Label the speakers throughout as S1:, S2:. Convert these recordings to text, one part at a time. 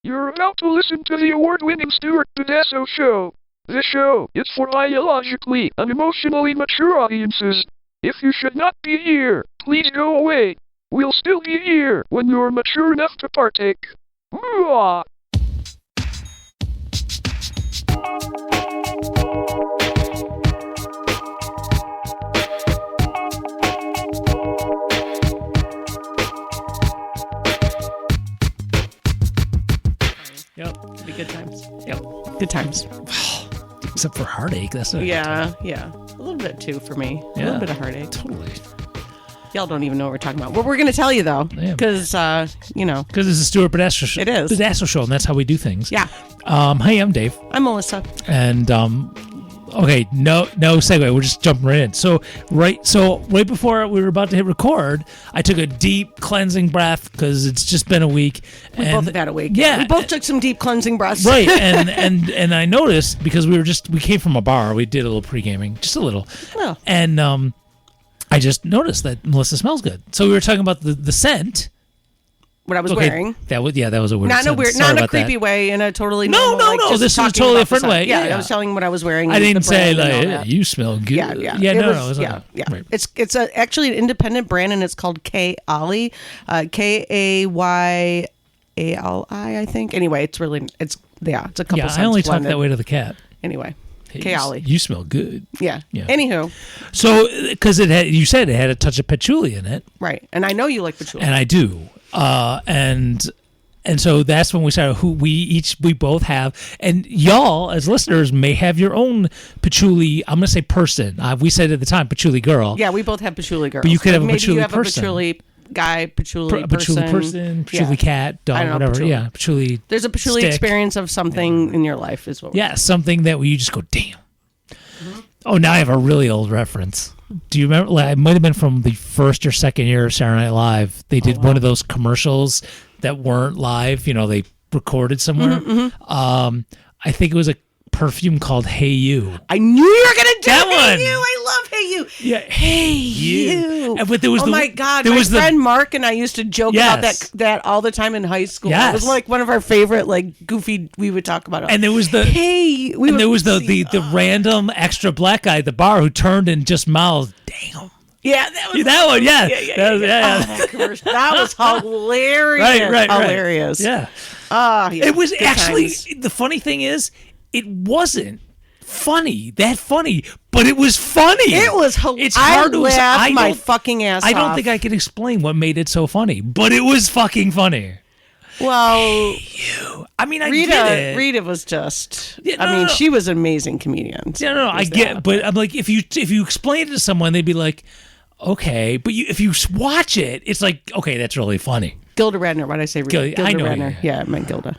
S1: You're about to listen to the award-winning Stuart Tedesco Show. This show is for biologically and emotionally mature audiences. If you should not be here, please go away. We'll still be here when you're mature enough to partake. Mwah!
S2: Yep, be good times.
S3: Yep.
S2: Good times.
S3: Except for heartache. That's not
S2: Yeah. A little bit too for me. A little bit of heartache.
S3: Totally.
S2: Y'all don't even know what we're talking about. Well, we're going to tell you though, because
S3: Because it's a Stuart Tedesco show.
S2: It is.
S3: Tedesco show, and that's how we do things.
S2: Yeah.
S3: Hey, I'm Dave.
S2: I'm Melissa.
S3: And okay, no segue. We're just jumping right in. So right before we were about to hit record, I took a deep cleansing breath because it's just been a week.
S2: We both have had a week.
S3: Yeah,
S2: we both took some deep cleansing breaths.
S3: Right, and I noticed because we came from a bar. We did a little pre-gaming, just a little.
S2: Oh.
S3: And I just noticed that Melissa smells good. So we were talking about the scent.
S2: What I was wearing.
S3: That was a weird
S2: Not in a
S3: scent.
S2: weird,
S3: Sorry
S2: not in a
S3: about
S2: creepy
S3: that.
S2: way, in a totally
S3: No,
S2: normal, like, just
S3: this is a
S2: talking
S3: totally
S2: about
S3: different
S2: the scent.
S3: way. Yeah.
S2: I was telling what I was wearing.
S3: I didn't
S2: the
S3: say
S2: brand and all
S3: like
S2: that.
S3: you smell good.
S2: Yeah.
S3: Yeah.
S2: Right. It's actually an independent brand, and it's called Kayali, Kayali, I think. Anyway, it's a couple.
S3: Yeah,
S2: cents
S3: I only talk
S2: blended.
S3: that way to the cat.
S2: Anyway,
S3: Hey,
S2: Kayali.
S3: You smell good.
S2: Yeah.
S3: Yeah.
S2: Anywho,
S3: So because you said it had a touch of patchouli in it,
S2: right, and I know you like patchouli.
S3: and I do, and so that's when we started. Who we both have, and y'all as listeners may have your own patchouli. I'm gonna say person. We said at the time patchouli girl.
S2: Yeah, we both have patchouli girls.
S3: But you could have a
S2: maybe
S3: patchouli
S2: you have
S3: person.
S2: a patchouli guy, patchouli
S3: patchouli person, patchouli cat, dog,
S2: I don't know,
S3: whatever.
S2: patchouli.
S3: Yeah, patchouli.
S2: There's a patchouli
S3: stick.
S2: experience of something in your life, is what.
S3: Yeah, something that you just go, damn. Oh, now I have a really old reference. Do you remember? Like, it might have been from the first or second year of Saturday Night Live. They did one of those commercials that weren't live. They recorded somewhere. I think it was a perfume called Hey You.
S2: I knew you were gonna do
S3: That
S2: Hey
S3: one.
S2: You. I love Hey You.
S3: Yeah,
S2: Hey You.
S3: But there was
S2: my God,
S3: there
S2: my
S3: was
S2: friend Mark and I used to joke about
S3: Yes.
S2: that all the time in high school.
S3: Yes.
S2: It was like one of our favorite, like goofy. We would talk about it.
S3: And there was the
S2: Hey.
S3: there was the random extra black guy at the bar who turned and just mouthed, "Damn."
S2: Yeah, that was
S3: That one, yeah.
S2: Yeah.
S3: That was- yeah.
S2: Oh, that commercial. That was hilarious.
S3: Right.
S2: Hilarious.
S3: Yeah.
S2: Yeah.
S3: It was
S2: Good
S3: actually,
S2: times.
S3: the funny thing is, it wasn't that funny, but it was funny.
S2: It was
S3: It's hard to
S2: laughed
S3: I
S2: my
S3: don't-
S2: fucking ass
S3: I don't
S2: off.
S3: think I can explain what made it so funny, but it was fucking funny.
S2: Well,
S3: I mean, I get it.
S2: Rita was just.
S3: Yeah,
S2: I mean,
S3: no.
S2: she was an amazing comedian.
S3: No, I get, but I'm like, if you explain it to someone, they'd be like, okay, but if you watch it, it's like, okay, that's really funny.
S2: Gilda Radner. Why did I say Rita?
S3: Gilda, I know
S2: Radner.
S3: you.
S2: Yeah, I meant Gilda.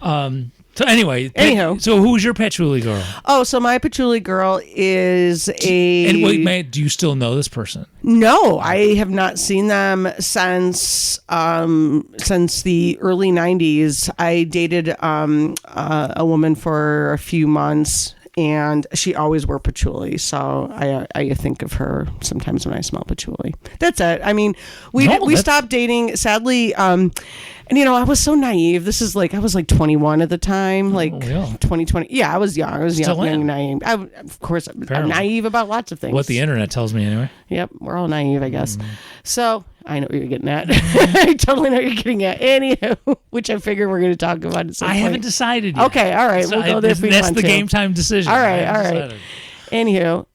S3: So anyway,
S2: Anyhow.
S3: so who's your patchouli girl?
S2: Oh, so my patchouli girl is a.
S3: And wait, man, do you still know this person?
S2: No, I have not seen them since the early '90s. I dated a woman for a few months, and she always wore patchouli. So I think of her sometimes when I smell patchouli. That's it. I mean, we stopped dating, sadly. And I was so naive. This is like I was like 21 at the time, like 2020. Yeah, I was young. I was
S3: Still
S2: young,
S3: am.
S2: naive. Of course, I'm naive about lots of things.
S3: What the internet tells me, anyway.
S2: Yep, we're all naive, I guess. So I know what you're getting at. I totally know what you're getting at. Anyhow, which I figure we're going to talk about at some point.
S3: haven't decided yet.
S2: Okay, all right, we'll go there if we
S3: That's
S2: want
S3: the
S2: to.
S3: game time decision.
S2: All
S3: I
S2: right.
S3: haven't decided.
S2: Anywho,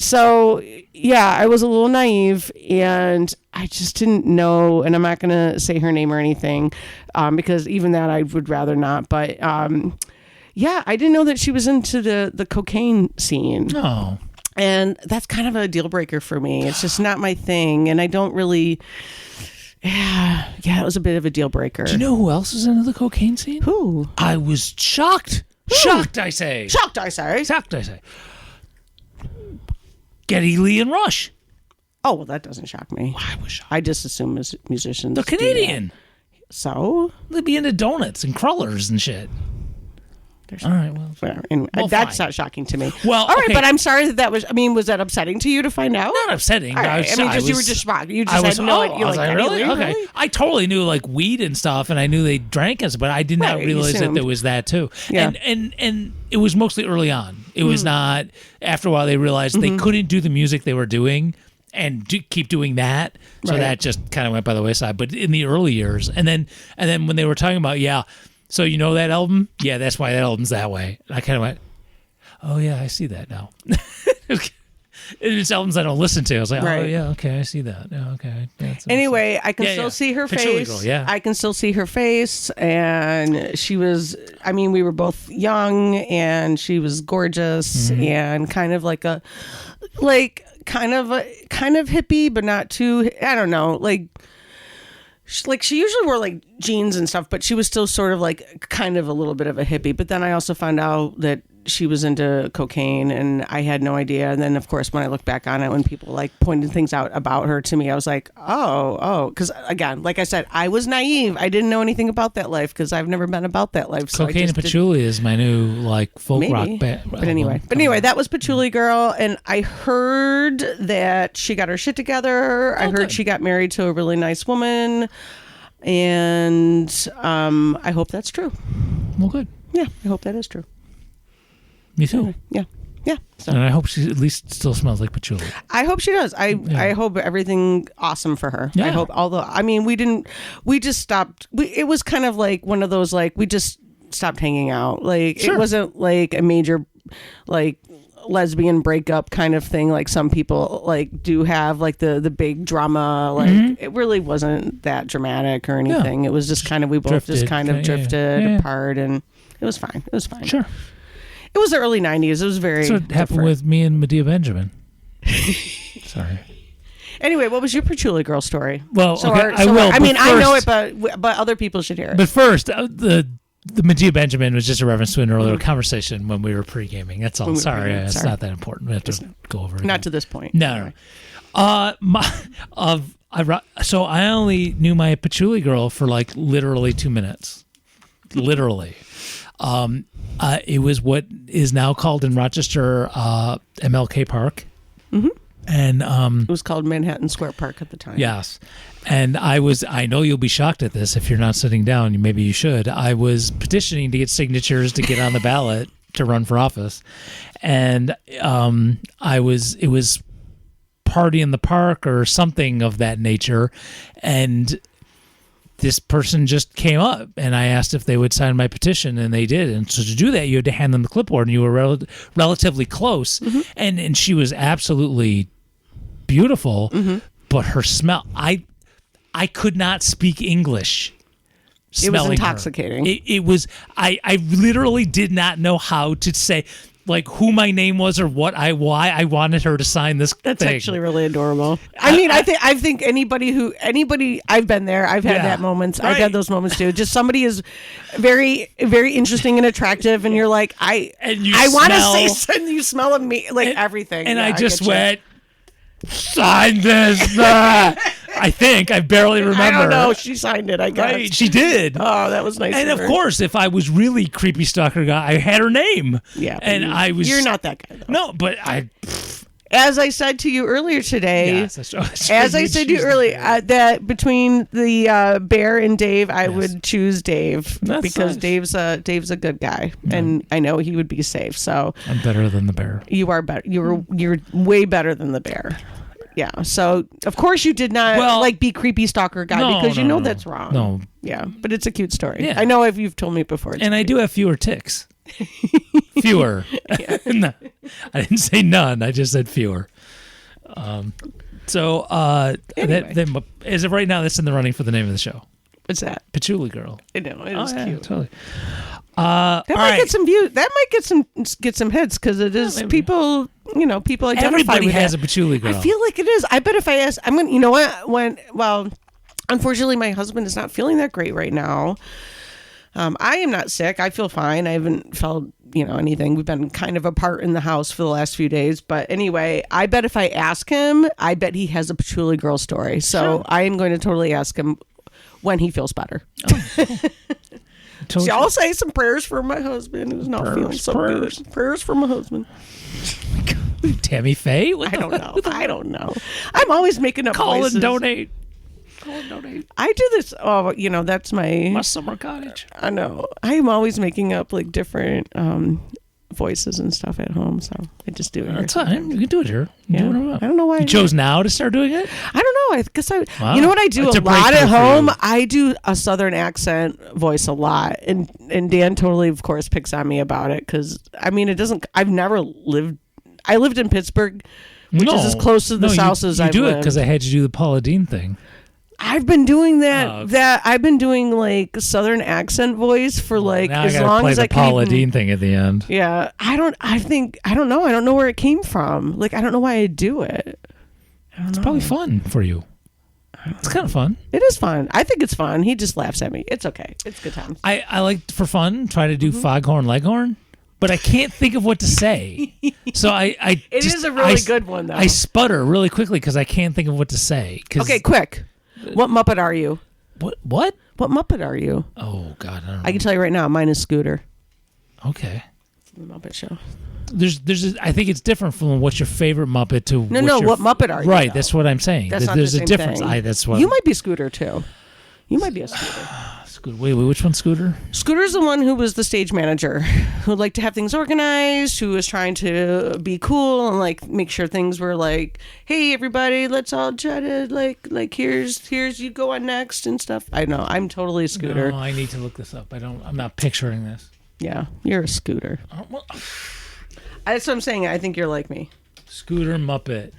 S2: so yeah, I was a little naive, and I just didn't know. And I'm not going to say her name or anything, because even that I would rather not. But yeah, I didn't know that she was into the cocaine scene.
S3: Oh.
S2: And that's kind of a deal breaker for me. It's just not my thing. And I don't really, yeah, it was a bit of a deal breaker.
S3: Do you know who else is into the cocaine scene?
S2: Who?
S3: I was shocked. Shocked, I say.
S2: Shocked, I say.
S3: Shocked, I say. Geddy Lee and Rush.
S2: Oh, well, that doesn't shock me.
S3: I was shocked.
S2: I just assume musicians.
S3: They're
S2: do that.
S3: Canadian.
S2: So?
S3: They'd be into donuts and crullers and shit. All right, well,
S2: Whatever. Anyway,
S3: Well,
S2: that's
S3: fine.
S2: not shocking to me.
S3: Well,
S2: all right,
S3: okay.
S2: but I'm sorry that was. I mean, was that upsetting to you to find out?
S3: not upsetting.
S2: All right.
S3: I
S2: You were just shocked. You just
S3: I was,
S2: had no
S3: oh,
S2: idea.
S3: I was like, really? Okay. I totally knew like weed and stuff, and I knew they drank us, but I did not
S2: Right, you
S3: realize that
S2: assumed.
S3: there was that too.
S2: Yeah.
S3: And it was mostly early on. It was not after a while they realized they couldn't do the music they were doing and keep doing that. So
S2: Right.
S3: that just kind of went by the wayside. But in the early years, and then when they were talking about, so you know that album? Yeah, that's why that album's that way. And I kind of went, oh yeah, I see that now. It's albums I don't listen to. I was like, oh
S2: Right.
S3: yeah, okay, I see that. Yeah, okay. Yeah,
S2: Anyway, I can
S3: Yeah,
S2: still
S3: yeah.
S2: see her
S3: Patchouli
S2: face.
S3: Girl, yeah.
S2: I can still see her face, and she was. I mean, we were both young, and she was gorgeous,
S3: Mm-hmm.
S2: and kind of like kind of hippie, but not too. I don't know, she usually wore like jeans and stuff, but she was still sort of like kind of a little bit of a hippie. But then I also found out that she was into cocaine, and I had no idea. And then of course, when I look back on it, when people like pointed things out about her to me, I was like, oh, because again, like I said, I was naive. I didn't know anything about that life because I've never been about that life. So
S3: Cocaine and Patchouli is my new like folk rock band.
S2: But anyway, that was Patchouli Girl, and I heard that she got her shit together. I heard
S3: good.
S2: she got married to a really nice woman, and I hope that's true.
S3: Well, good.
S2: Yeah, I hope that is true.
S3: Me too.
S2: Yeah. So
S3: And I hope she at least still smells like patchouli.
S2: I hope she does. I hope everything awesome for her. I
S3: Yeah.
S2: hope. Although I mean, we just stopped. It was kind of like one of those like we just stopped hanging out. Like
S3: Sure.
S2: it wasn't like a major like lesbian breakup kind of thing like some people like do have like the big drama like it really wasn't that dramatic or anything. It was just kind of we both just
S3: Drifted.
S2: kind of
S3: Yeah.
S2: drifted
S3: Yeah.
S2: apart, and it was fine.
S3: Sure.
S2: It was the early 90s. It was very
S3: That's what happened
S2: different.
S3: with me and Medea Benjamin. Sorry.
S2: Anyway, what was your Patchouli Girl story?
S3: Well, okay, I will,
S2: I mean,
S3: but
S2: I know it,
S3: first-
S2: but other people should hear it.
S3: But first, the Medea Benjamin was just a reference to an earlier conversation when we were pre-gaming. That's all.
S2: When we were
S3: Sorry,
S2: pre-gaming,
S3: it's
S2: sorry.
S3: not that important. We have to go over it.
S2: Not to this point.
S3: No. So I only knew my Patchouli Girl for like literally 2 minutes. Literally. It was what is now called in Rochester MLK Park. Mm-hmm. And
S2: It was called Manhattan Square Park at the time.
S3: yes. And I know you'll be shocked at this if you're not sitting down. Maybe you should. I was petitioning to get signatures to get on the ballot to run for office. And it was Party in the Park or something of that nature. And this person just came up and I asked if they would sign my petition, and they did. And so to do that, you had to hand them the clipboard, and you were relatively close. Mm-hmm. And she was absolutely beautiful, but her smell, I could not speak English.
S2: It was
S3: smelling
S2: intoxicating.
S3: her. It was, I literally did not know how to say like who my name was or why I wanted her to sign this
S2: That's
S3: thing.
S2: actually really adorable. I think anybody I've been there. I've had that moments. I've
S3: Right.
S2: had those moments too. Just somebody is very, very interesting and attractive, and you're like, I want to say something. You smell of me, like everything.
S3: And
S2: Yeah,
S3: I just
S2: get you.
S3: went, sign this. I think I barely remember.
S2: I don't know. She signed it. I guess.
S3: Right, she did.
S2: Oh, that was nice.
S3: And of
S2: her.
S3: course, if I was really creepy stalker guy, I had her name.
S2: Yeah. but
S3: and I was.
S2: You're not that guy, though.
S3: No, but I.
S2: As I said to you earlier today,
S3: Yes, that's
S2: as I said to you earlier, that between the Bear and Dave, I would choose Dave
S3: That's
S2: because
S3: nice.
S2: Dave's a good guy, and I know he would be safe. So
S3: I'm better than the bear.
S2: you are better. You're way better than the Bear. Yeah. So of course you did not be creepy stalker guy because you know that's wrong.
S3: No.
S2: Yeah, but it's a cute story.
S3: Yeah.
S2: I know if you've told me before.
S3: And I do have fewer ticks. Fewer. No, I didn't say none. I just said fewer. Anyway. As of right now, that's in the running for the name of the show.
S2: What's that?
S3: Patchouli Girl.
S2: I know it is cute.
S3: Totally.
S2: That might get some views. That might get some hits because it is people. People identify
S3: Everybody
S2: with
S3: has
S2: that.
S3: a Patchouli Girl.
S2: I feel like it is. I bet if I ask, I'm gonna. You know what? Unfortunately, my husband is not feeling that great right now. I am not sick. I feel fine. I haven't felt anything. We've been kind of apart in the house for the last few days. But anyway, I bet if I ask him, I bet he has a Patchouli Girl story. So I am going to totally ask him when he feels better.
S3: told
S2: I'll
S3: you.
S2: say some prayers for my husband who's not feeling so
S3: prayers.
S2: good. Prayers for my husband.
S3: Tammy Faye? What
S2: I
S3: the
S2: don't
S3: fuck?
S2: know. I don't know. I'm always making up
S3: Call
S2: voices.
S3: and donate. Call and donate.
S2: I do this. Oh, that's
S3: My
S2: my.
S3: summer cottage.
S2: I know. I'm always making up like different voices and stuff at home, so I just do it.
S3: That's
S2: here.
S3: fine. You can do it here. You
S2: Yeah.
S3: can do whatever.
S2: I don't know why.
S3: You chose now to start doing it?
S2: I don't know. I guess I.
S3: Wow.
S2: You know what I do
S3: That's
S2: a
S3: a
S2: lot at
S3: breakthrough for
S2: home?
S3: you.
S2: I do a Southern accent voice a lot, and Dan totally, of course, picks on me about it because I mean, it doesn't. I've never lived. I lived in Pittsburgh, which is as close to the South as I've
S3: do it
S2: lived.
S3: because I had you do the Paula Dean thing.
S2: I've been doing that.
S3: Oh, okay.
S2: That I've been doing like Southern accent voice for like
S3: Now
S2: as
S3: I gotta
S2: long
S3: play
S2: as
S3: the
S2: I can.
S3: Paula
S2: even-
S3: Dean thing at the end.
S2: Yeah, I don't know. I don't know where it came from. Like I don't know why I do it.
S3: It's probably fun for you. It's kind of fun.
S2: It is fun. I think it's fun. He just laughs at me. It's okay. It's good times.
S3: I like for fun try to do
S2: Mm-hmm.
S3: foghorn leghorn, but I can't think of what to say. So It
S2: is a really good one, though.
S3: I sputter really quickly because I can't think of what to say. 'Cause-
S2: Okay, quick. What Muppet are you?
S3: What? What?
S2: What Muppet are you?
S3: Oh God, I don't know.
S2: I can tell you right now. Mine is Scooter.
S3: Okay.
S2: The Muppet Show.
S3: I think it's different from what's your favorite Muppet to
S2: What Muppet are you?
S3: Right,
S2: though?
S3: that's what I'm saying.
S2: That's not
S3: There's
S2: the
S3: a
S2: same
S3: difference.
S2: thing.
S3: That's what
S2: You might be Scooter too. You might be a Scooter.
S3: Scooter. Wait, which one's Scooter?
S2: Scooter's the one who was the stage manager, who liked to have things organized, who was trying to be cool and like make sure things were like, hey everybody, let's all try to like here's you go on next and stuff. I know I'm totally a Scooter.
S3: No, I need to look this up. I'm not picturing this.
S2: Yeah, you're a Scooter.
S3: Well,
S2: That's what I'm saying. I think you're like me.
S3: Scooter Muppet.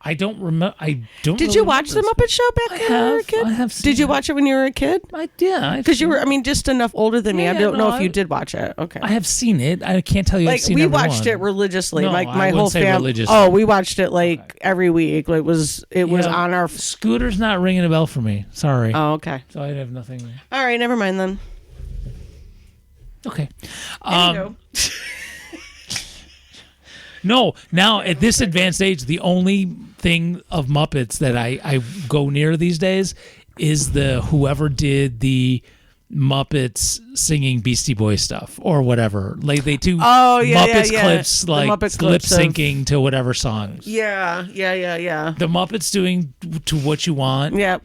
S3: I don't remember.
S2: Did you watch the Muppet Show back when you were a kid?
S3: I have seen
S2: Did you
S3: it.
S2: watch it when you were a kid?
S3: Yeah.
S2: Because you were, I mean, just enough older than me. I
S3: Yeah,
S2: don't know
S3: no,
S2: if you did watch it. Okay.
S3: I have seen it. I can't tell you. I've
S2: Like
S3: seen
S2: we
S3: every
S2: watched
S3: one.
S2: it religiously.
S3: No,
S2: like
S3: I
S2: my
S3: wouldn't
S2: whole
S3: say
S2: family.
S3: religiously.
S2: Oh, we watched it like every week. Like, it was
S3: Yeah,
S2: on our.
S3: Scooter's not ringing a bell for me. Sorry.
S2: Oh, okay.
S3: So I have nothing.
S2: All right, never mind then.
S3: Okay.
S2: Anywho.
S3: No, now at this advanced age, the only thing of Muppets that I go near these days is the whoever did the Muppets singing Beastie Boys stuff or whatever. Like they do Muppets clips,
S2: The
S3: like
S2: Muppets
S3: lip
S2: clips of-
S3: syncing to whatever songs.
S2: Yeah.
S3: The Muppets doing to what you want.
S2: Yeah.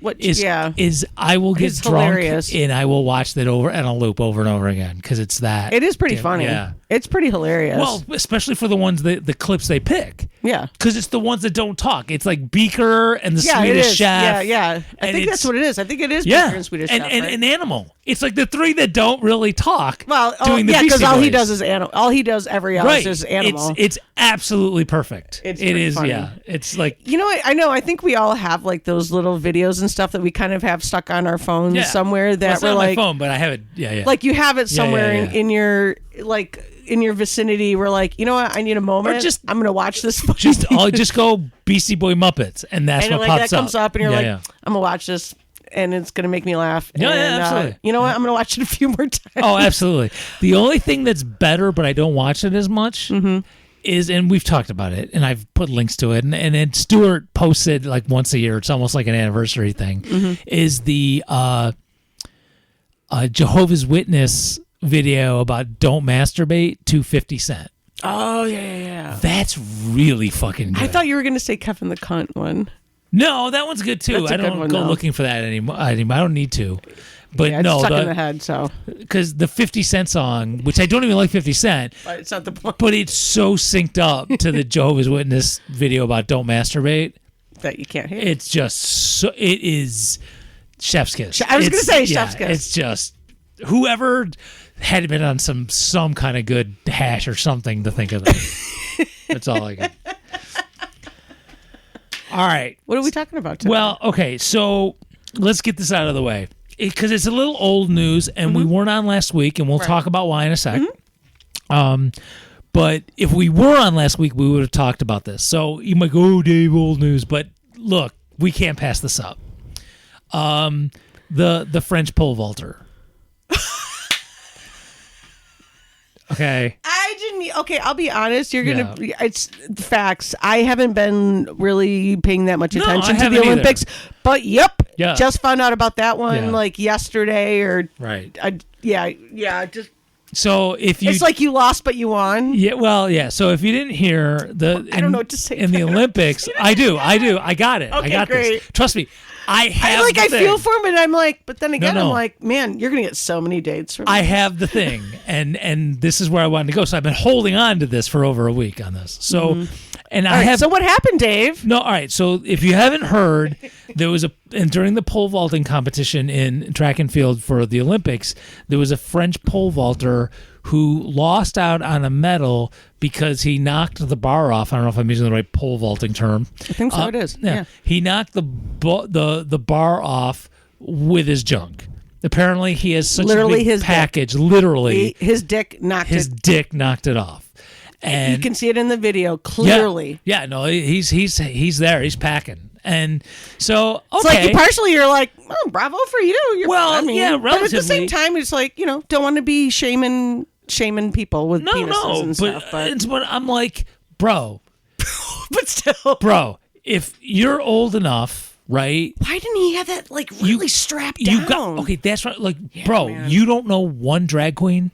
S3: Is I will get
S2: It's
S3: drunk
S2: hilarious.
S3: and I will watch that over and a loop over and over again because it's that.
S2: It is pretty funny.
S3: Yeah.
S2: It's pretty hilarious.
S3: Well, especially for the ones the clips they pick.
S2: yeah.
S3: Because it's the ones that don't talk. It's like Beaker and the
S2: Yeah, it
S3: Swedish
S2: is.
S3: Chef.
S2: Yeah. I
S3: And
S2: think
S3: it's-
S2: that's what it is. I think it is.
S3: Yeah,
S2: Beaker and Swedish
S3: and,
S2: Chef,
S3: and
S2: right?
S3: an animal. It's like the three that don't really talk.
S2: Well,
S3: doing the
S2: yeah, because
S3: Beastie
S2: all he
S3: Boys.
S2: does is animal. All he does every hour
S3: right.
S2: is animal.
S3: It's absolutely perfect.
S2: It's
S3: It
S2: pretty
S3: is.
S2: funny.
S3: Yeah. It's like
S2: You know what? I know. I think we all have like those little videos and stuff that we kind of have stuck on our phones
S3: yeah.
S2: somewhere
S3: Well,
S2: that
S3: it's
S2: we're
S3: not on
S2: like,
S3: my phone, but I have it. Yeah.
S2: like you have it
S3: Yeah,
S2: somewhere
S3: yeah.
S2: in your like in your vicinity. We're like, you know what? I need a moment.
S3: just-
S2: I'm gonna watch this.
S3: I'll just go Beastie Boy Muppets, and that's
S2: and
S3: what
S2: like
S3: pops
S2: that comes up, and you're
S3: Yeah,
S2: like,
S3: yeah.
S2: I'm gonna watch this, and it's gonna make me laugh.
S3: Yeah, yeah,
S2: and,
S3: absolutely.
S2: You know what? I'm gonna watch it a few more times.
S3: Oh, absolutely. The only thing that's better, but I don't watch it as much, is, and we've talked about it, and I've put links to it, and then Stuart posted like once a year. It's almost like an anniversary thing. Is the Jehovah's Witness video about don't masturbate to 50 Cent.
S2: Oh yeah.
S3: That's really fucking good.
S2: I thought you were gonna say Kevin the Cunt one.
S3: No, that one's good too.
S2: That's a
S3: I
S2: good
S3: don't
S2: one,
S3: go
S2: though.
S3: looking for that anymore. I don't need to. But
S2: Yeah, it's
S3: no,
S2: stuck in the head, so
S3: because the 50 Cent song, which I don't even like 50 Cent,
S2: but it's not the point
S3: but it's so synced up to the Jehovah's Witness video about don't masturbate.
S2: that you can't hear.
S3: It's just so, it is chef's kiss.
S2: I was
S3: It's-
S2: gonna say chef's kiss.
S3: It's just whoever had been on some kind of good hash or something to think of that. That's all I got. All right.
S2: What are we talking about today?
S3: Well, okay, so let's get this out of the way because it's a little old news, and we weren't on last week, and we'll talk about why in a sec. But if we were on last week, we would have talked about this. So you might go, "Oh, Dave, old news," but look, we can't pass this up. The French pole vaulter. Okay.
S2: I didn't. Okay, I'll be honest. You're gonna. It's facts. I haven't been really paying that much
S3: No,
S2: attention
S3: I
S2: to the
S3: haven't
S2: Olympics, but yep,
S3: Yeah.
S2: just found out about that one
S3: Yeah.
S2: like yesterday or
S3: Right.
S2: just
S3: So if you,
S2: it's like you lost but you won.
S3: yeah, well, yeah. So if you didn't hear
S2: I don't know what to say
S3: in the
S2: better.
S3: Olympics, I do. I got it. I
S2: Okay,
S3: got
S2: great.
S3: this. Trust me. I have.
S2: I
S3: the thing.
S2: feel for him, and I'm like, but then again,
S3: No.
S2: I'm like, man, you're gonna get so many dates from me.
S3: I have the thing, and this is where I wanted to go. So I've been holding on to this for over a week on this. So, and I
S2: All right,
S3: have.
S2: so what happened, Dave?
S3: No, all right. So if you haven't heard, there was and during the pole vaulting competition in track and field for the Olympics, there was a French pole vaulter who lost out on a medal because he knocked the bar off. I don't know if I'm using the right pole vaulting term.
S2: I think so. It is. Yeah.
S3: He knocked the bar off with his junk. Apparently, he has such
S2: Literally
S3: a big
S2: his
S3: package. Literally,
S2: His dick knocked
S3: his
S2: it.
S3: dick knocked it off. And
S2: You can see it in the video clearly.
S3: yeah, no, he's there. He's packing. And so, okay.
S2: It's like partially you're like, oh, bravo for you.
S3: Well,
S2: I mean,
S3: yeah,
S2: But at the
S3: relatively.
S2: same time, it's like, don't want to be shaming people with penises
S3: no,
S2: and stuff. But
S3: it's what I'm like, bro,
S2: but still,
S3: if you're old enough, right?
S2: why didn't he have that like really strapped down?
S3: You got okay. That's right. Like, bro,
S2: man.
S3: you don't know one drag queen.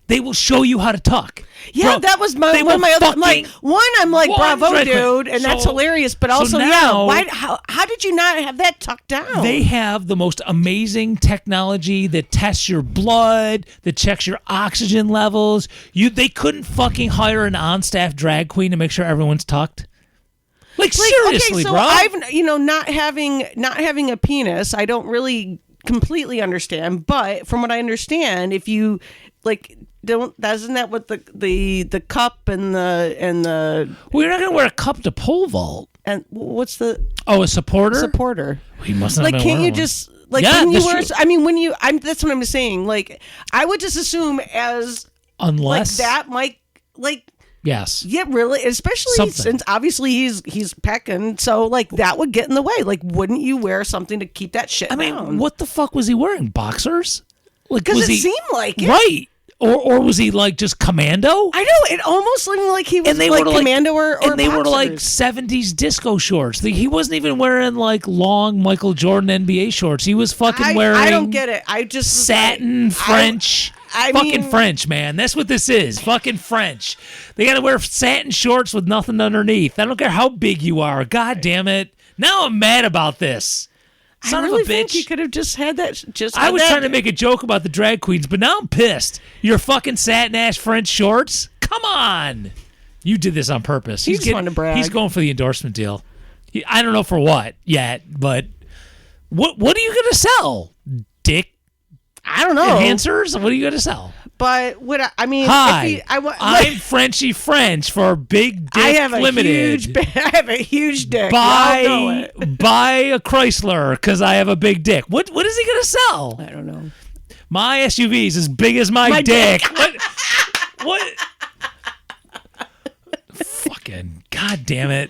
S3: They will show you how to tuck.
S2: Yeah,
S3: Bro,
S2: that was
S3: they
S2: one of
S3: will
S2: my other. I'm like,
S3: fucking-
S2: I'm like,
S3: one
S2: bravo,
S3: drag queen.
S2: dude, and that's
S3: So-
S2: hilarious. But
S3: so
S2: also,
S3: now-
S2: why? How did you not have that tucked down?
S3: They have the most amazing technology that tests your blood, that checks your oxygen levels. They couldn't fucking hire an on-staff drag queen to make sure everyone's tucked. Like seriously,
S2: okay, so
S3: bro.
S2: I've not having a penis, I don't really completely understand. But from what I understand, if you like. Isn't that what the cup and the
S3: Well, you're not gonna wear a cup to pole vault.
S2: and what's the
S3: Oh, a supporter.
S2: supporter?
S3: He must not
S2: Like,
S3: have been
S2: can't
S3: wearing
S2: you
S3: one.
S2: just like?
S3: Yeah,
S2: Can you
S3: that's
S2: wear?
S3: true.
S2: I mean, that's what I'm saying. Like, I would just assume as like
S3: Unless
S2: that might like.
S3: yes.
S2: Yeah, really, especially
S3: Something.
S2: since obviously he's pecking, so like that would get in the way. Like, wouldn't you wear something to keep that shit
S3: I mean,
S2: down?
S3: what the fuck was he wearing? Boxers? Like,
S2: Because
S3: was
S2: it
S3: he
S2: seemed like it.
S3: right? Or was he like just commando?
S2: I know it almost looked like he was
S3: And they
S2: like
S3: were like
S2: commando or
S3: and they were like
S2: boxers.
S3: 70s disco shorts. He wasn't even wearing like long Michael Jordan NBA shorts. He was fucking wearing
S2: I don't get it. I just was
S3: satin
S2: like,
S3: French.
S2: I
S3: fucking
S2: mean-
S3: French, man. That's what this is. Fucking French. They got to wear satin shorts with nothing underneath. I don't care how big you are. God damn it. Now I'm mad about this. Son
S2: I really
S3: of a
S2: think
S3: bitch.
S2: you could have just had that.
S3: I was trying to make a joke about the drag queens, but now I'm pissed. Your fucking satin ass French shorts? Come on. You did this on purpose.
S2: He just wanted to brag.
S3: He's going for the endorsement deal. I don't know for what yet, but what are you going to sell? Dick
S2: I don't know.
S3: enhancers? What are you going to sell?
S2: But what I mean,
S3: Hi,
S2: if he,
S3: I'm Frenchy French for Big Dick
S2: I have a
S3: Limited.
S2: huge, I have a huge dick. Y'all know it.
S3: Buy a Chrysler because I have a big dick. What is he going to sell?
S2: I don't know.
S3: My SUV is as big as my dick. What? Fucking god damn it.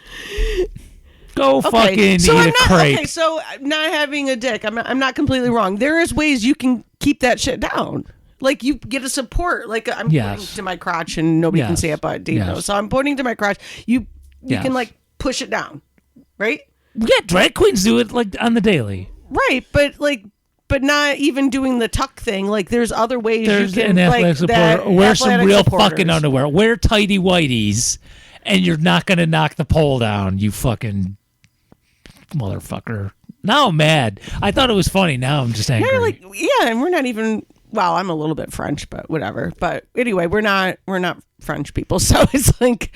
S3: Go fucking eat a crepe.
S2: Okay, so not having a dick, I'm not completely wrong. There is ways you can keep that shit down. Like you get a support. Like I'm pointing to my crotch and nobody can
S3: Yes.
S2: see it, but Dave
S3: Yes.
S2: knows. So I'm pointing to my crotch. You
S3: Yes.
S2: can like push it down, right?
S3: Yeah, drag queens do it like on the daily.
S2: Right, but not even doing the tuck thing. Like there's other ways
S3: There's
S2: you can
S3: an athletic
S2: like
S3: supporter.
S2: that.
S3: Wear some
S2: athletic
S3: real
S2: supporters.
S3: fucking underwear. Wear tighty whities, and you're not gonna knock the pole down. You fucking motherfucker. Now I'm mad. I thought it was funny. Now I'm just angry.
S2: They're like, yeah, and we're not even. Well, I'm a little bit French, but whatever. But anyway, we're not French people, so it's like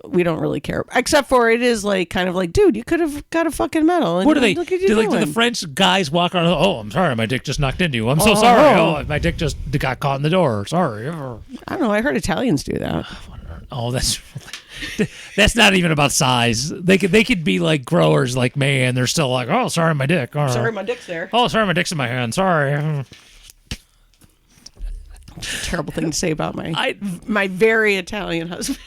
S2: we don't really care. Except for it is like kind of like, dude, you could have got a fucking medal. And
S3: What do they
S2: look at you
S3: do? Like, do
S2: doing.
S3: the French guys walk around? Oh, I'm sorry, my dick just knocked into you. I'm so sorry. Oh, my dick just got caught in the door. Sorry.
S2: I don't know. I heard Italians do that.
S3: Oh, that's not even about size. They could be like growers like me, and they're still like, oh, sorry, my dick. Oh,
S2: Sorry, my dick's there.
S3: oh, sorry, my dick's in my hand. Sorry.
S2: Terrible thing to say about my very Italian husband,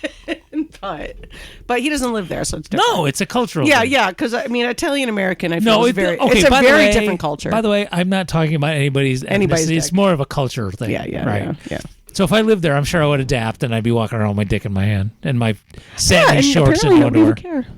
S2: but he doesn't live there, so it's different.
S3: No, it's a cultural.
S2: Yeah,
S3: thing.
S2: yeah, because I mean, Italian American, I feel
S3: No,
S2: is
S3: it's
S2: very.
S3: okay,
S2: It's a
S3: by the
S2: very
S3: way-
S2: different culture.
S3: By the way, I'm not talking about anybody's ethnicity. It's
S2: dick.
S3: more of a culture thing.
S2: Yeah,
S3: right.
S2: yeah.
S3: So if I lived there, I'm sure I would adapt, and I'd be walking around with my dick in my hand and my
S2: Yeah,
S3: satin
S2: and
S3: shorts
S2: apparently
S3: and
S2: nobody would
S3: underwear.
S2: care.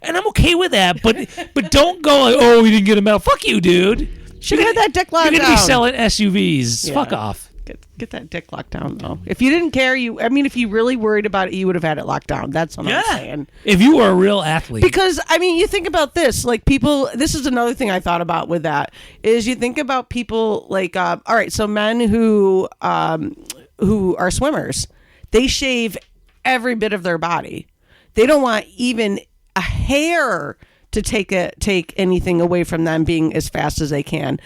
S3: and I'm okay with that. But don't go like, oh, we didn't get a medal. Fuck you, dude.
S2: Should have had that dick locked down.
S3: You're gonna be selling SUVs.
S2: Yeah.
S3: Fuck off.
S2: Get that dick locked down, though. If you didn't care, if you really worried about it, you would have had it locked down. That's what I'm saying.
S3: If you were a real athlete.
S2: Because, you think about this. Like, people, this is another thing I thought about with that, is you think about people, like, all right, so men who are swimmers, they shave every bit of their body. They don't want even a hair to take anything away from them being as fast as they can.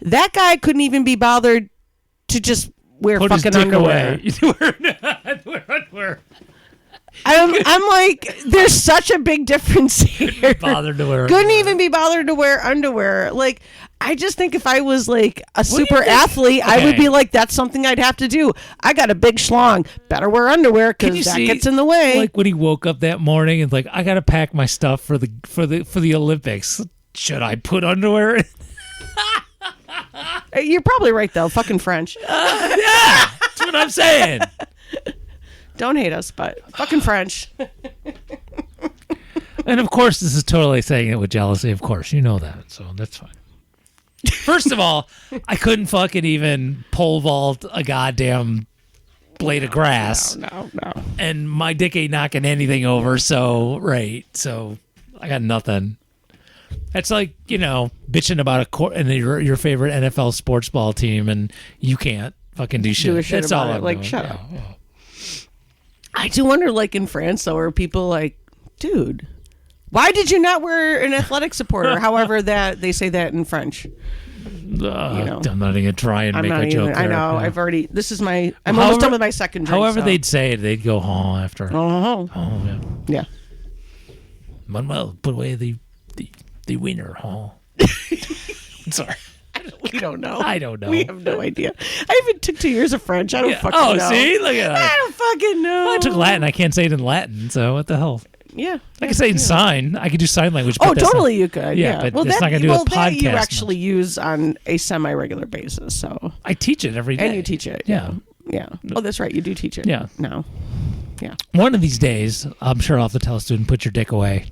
S2: That guy couldn't even be bothered to just wear
S3: Put
S2: fucking
S3: his dick
S2: underwear.
S3: Wear underwear.
S2: I'm like, there's such a big difference here.
S3: Bothered to wear
S2: Couldn't
S3: underwear.
S2: even be bothered to wear underwear. Like, I just think if I was like a
S3: do you
S2: super
S3: think?
S2: athlete, I would
S3: Okay.
S2: be like, that's something I'd have to do. I got a big schlong. Better wear underwear
S3: Can you
S2: because that
S3: see,
S2: gets in the way.
S3: Like when he woke up that morning and like, I gotta pack my stuff for the Olympics. Should I put underwear in?
S2: You're probably right, though. Fucking French.
S3: Yeah, that's what I'm saying.
S2: Don't hate us, but fucking French.
S3: And of course, this is totally saying it with jealousy. Of course, you know that, so that's fine. First of all, I couldn't fucking even pole vault a goddamn blade of grass,
S2: No.
S3: and my dick ain't knocking anything over. So I got nothing. That's like, bitching about and your favorite NFL sports ball team, and you can't fucking do shit.
S2: Do a shit
S3: That's
S2: about
S3: all
S2: it.
S3: I'm
S2: Like,
S3: doing.
S2: shut
S3: Yeah,
S2: up.
S3: yeah.
S2: I do wonder, like in France, though, are people like, dude, why did you not wear an athletic supporter? However, that they say that in French.
S3: I'm not even gonna try and
S2: I'm
S3: make
S2: not
S3: a joke.
S2: even. I
S3: there.
S2: know.
S3: Yeah.
S2: I've already. This is my. I'm almost done with my second drink.
S3: However
S2: so.
S3: they'd say it, they'd go after.
S2: Oh,
S3: Oh yeah.
S2: yeah.
S3: Manuel, put away the wiener. Oh. Sorry.
S2: We don't know.
S3: I don't know.
S2: We have no idea. I even took 2 years of French. I don't
S3: Yeah.
S2: fucking
S3: Oh,
S2: know.
S3: see? Look at
S2: I
S3: that.
S2: don't fucking know.
S3: Well, I took Latin. I can't say it in Latin, so what the hell?
S2: Yeah.
S3: I can say it in sign. I could do sign language.
S2: Oh,
S3: but that's
S2: totally.
S3: not-
S2: You could.
S3: Yeah,
S2: Yeah.
S3: but
S2: well,
S3: it's not gonna do a
S2: that you
S3: podcast
S2: actually use on a semi-regular basis. So.
S3: I teach it every day.
S2: And you teach it.
S3: Yeah.
S2: Yeah. Oh, that's right. You do teach it.
S3: Yeah.
S2: No. Yeah.
S3: One of these days, I'm sure I'll have to tell a student, put your dick away.